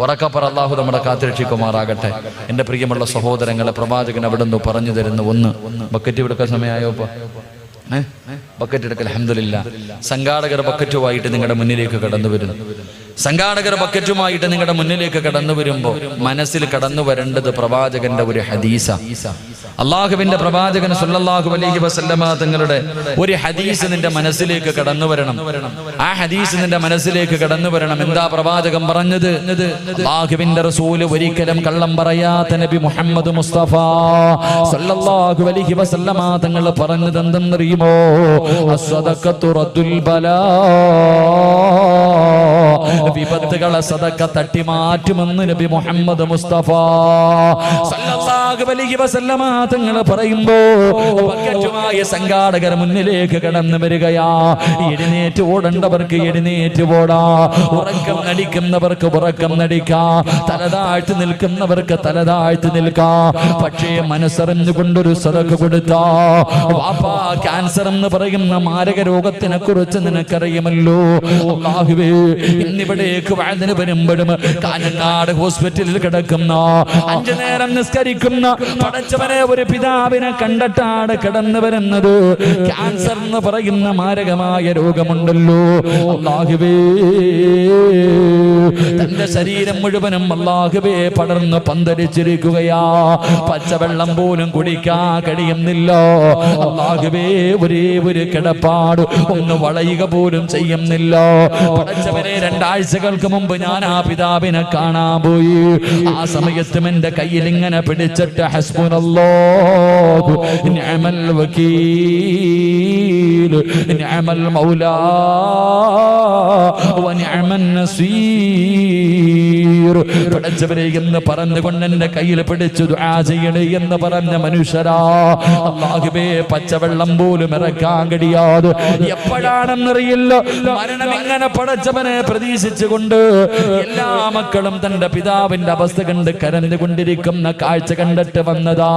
ഉറക്കപ്പറ അല്ലാഹു നമ്മളെ കാത്തിരക്ഷിക്കുമാറാകട്ടെ. എന്റെ പ്രിയമുള്ള സഹോദരങ്ങളെ, പ്രവാചകൻ അവിടെ നിന്ന് പറഞ്ഞു തരുന്ന ഒന്ന്, ബക്കറ്റ് എടുക്കാൻ സമയമായോ? ബക്കറ്റ് എടുക്കൽ. അൽഹംദുലില്ലാ. സംഘാടകർ ബക്കറ്റുമായിട്ട് നിങ്ങളുടെ മുന്നിലേക്ക് കടന്നു വരുന്നു. സംഘാടകർ ബക്കറ്റുമായിട്ട് നിങ്ങളുടെ മുന്നിലേക്ക് കടന്നു വരുമ്പോൾ മനസ്സിൽ കടന്നു വരേണ്ടത് പ്രവാചകന്റെ ഒരു ഹദീസ. അള്ളാഹുവിന്റെ പ്രവാചകൻ സല്ലല്ലാഹു അലൈഹി വസല്ലമ തങ്ങളുടെ ഒരു ഹദീസ് നിന്റെ മനസ്സിലേക്ക് കടന്നു വരണം. ആ ഹദീസ് നിന്റെ മനസ്സിലേക്ക് കടന്നു വരണം. എന്താ പ്രവാചകൻ പറഞ്ഞത്? അള്ളാഹുവിന്റെ റസൂൽ ഒരിക്കലും കള്ളം പറയാത്ത നബി മുഹമ്മദ് മുസ്തഫ സല്ലല്ലാഹു അലൈഹി വസല്ലമ തങ്ങൾ പറഞ്ഞത് എന്തെന്നറിയുമോ? അസ്സദഖത്തു റദ്ദുൽ ബലാ. വിപത്തുകളെ സദക്ക തട്ടി മാറ്റുമെന്ന് നബി മുഹമ്മദ് മുസ്തഫ സല്ലല്ലാഹു അലൈഹി വസല്ലമ തങ്ങൾ പറയുമ്പോ പക്കറ്റുമായ സംഘാടകർ മുന്നിലേക്ക് കടന്നു വരികയാ. എഴുന്നേറ്റ് ഓടേണ്ടവർക്ക് എഴുന്നേറ്റ് ഓടാ, ഉറക്കം നടിക്കുന്നവർക്ക് ഉറക്കം നടിക്കാ, തലതാഴ്ത്തി നിൽക്കുന്നവർക്ക് തലതാഴ്ത്തി നിൽക്കാ. പക്ഷേ മനസ്സറിഞ്ഞുകൊണ്ടൊരു സദഖ കൊടുത്താ, വാപ്പാ ക്യാൻസർ എന്ന് പറയുന്ന മാരക രോഗത്തിനെ കുറിച്ച് നിനക്കറിയുമല്ലോ. അല്ലാഹുവേ, ഇന്നിവിടേക്ക് വഅദിന് വരുമ്പോഴും കാഞ്ഞങ്ങാട് ഹോസ്പിറ്റലിൽ കിടക്കുന്ന 5 നേരം നിസ്കരിക്കുന്ന പടച്ചവനെ ഒരു പിതാവിനെ കണ്ടിട്ടാണ് കടന്നു വരുന്നത്. ക്യാൻസർ എന്ന് പറയുന്ന മാരകമായ രോഗമുണ്ടല്ലോ. അല്ലാഹുവേ, തന്റെ ശരീരം മുഴുവനും അല്ലാഹുവേ പടർന്ന് പന്തലിച്ചിരിക്കുകയാ. പച്ചവെള്ളം പോലും കുടിക്കാൻ കഴിയുന്നില്ല. അല്ലാഹുവേ, ഒരേ ഒരു കിടപ്പാട് ഒന്ന് വളയുക പോലും ചെയ്യുന്നില്ല. പടച്ചവനെ, 2 ആഴ്ചകൾക്ക് മുമ്പ് ഞാൻ ആ പിതാവിനെ കാണാൻ പോയി. ആ സമയത്തും എന്റെ കയ്യിൽ ഇങ്ങനെ പിടിച്ചിട്ട് ഹസ്ബുനല്ലാഹു നിഅമൽ വകീൽ നിഅമൽ മൗലാ വ നിഅമൻ നസീർ പടച്ചവനെ എന്ന് പറഞ്ഞുകൊണ്ട് എന്റെ കയ്യിൽ പിടിച്ചു ദുആ ചെയ്യണേ എന്ന് പറഞ്ഞ മനുഷ്യരാ. അല്ലാഹുവേ, പച്ചവെള്ളം പോലും ഇറക്കാൻ കഴിയാതെ എപ്പോഴാണെന്നറിയില്ല മരണം ഇങ്ങനെ പടച്ചവനെ പ്രതീക്ഷിച്ചുകൊണ്ട് എല്ലാ മക്കളും തന്റെ പിതാവിന്റെ അവസ്ഥ കണ്ട് കരഞ്ഞുകൊണ്ടിരിക്കുന്ന കാഴ്ച കണ്ടിട്ട് വന്നതാ.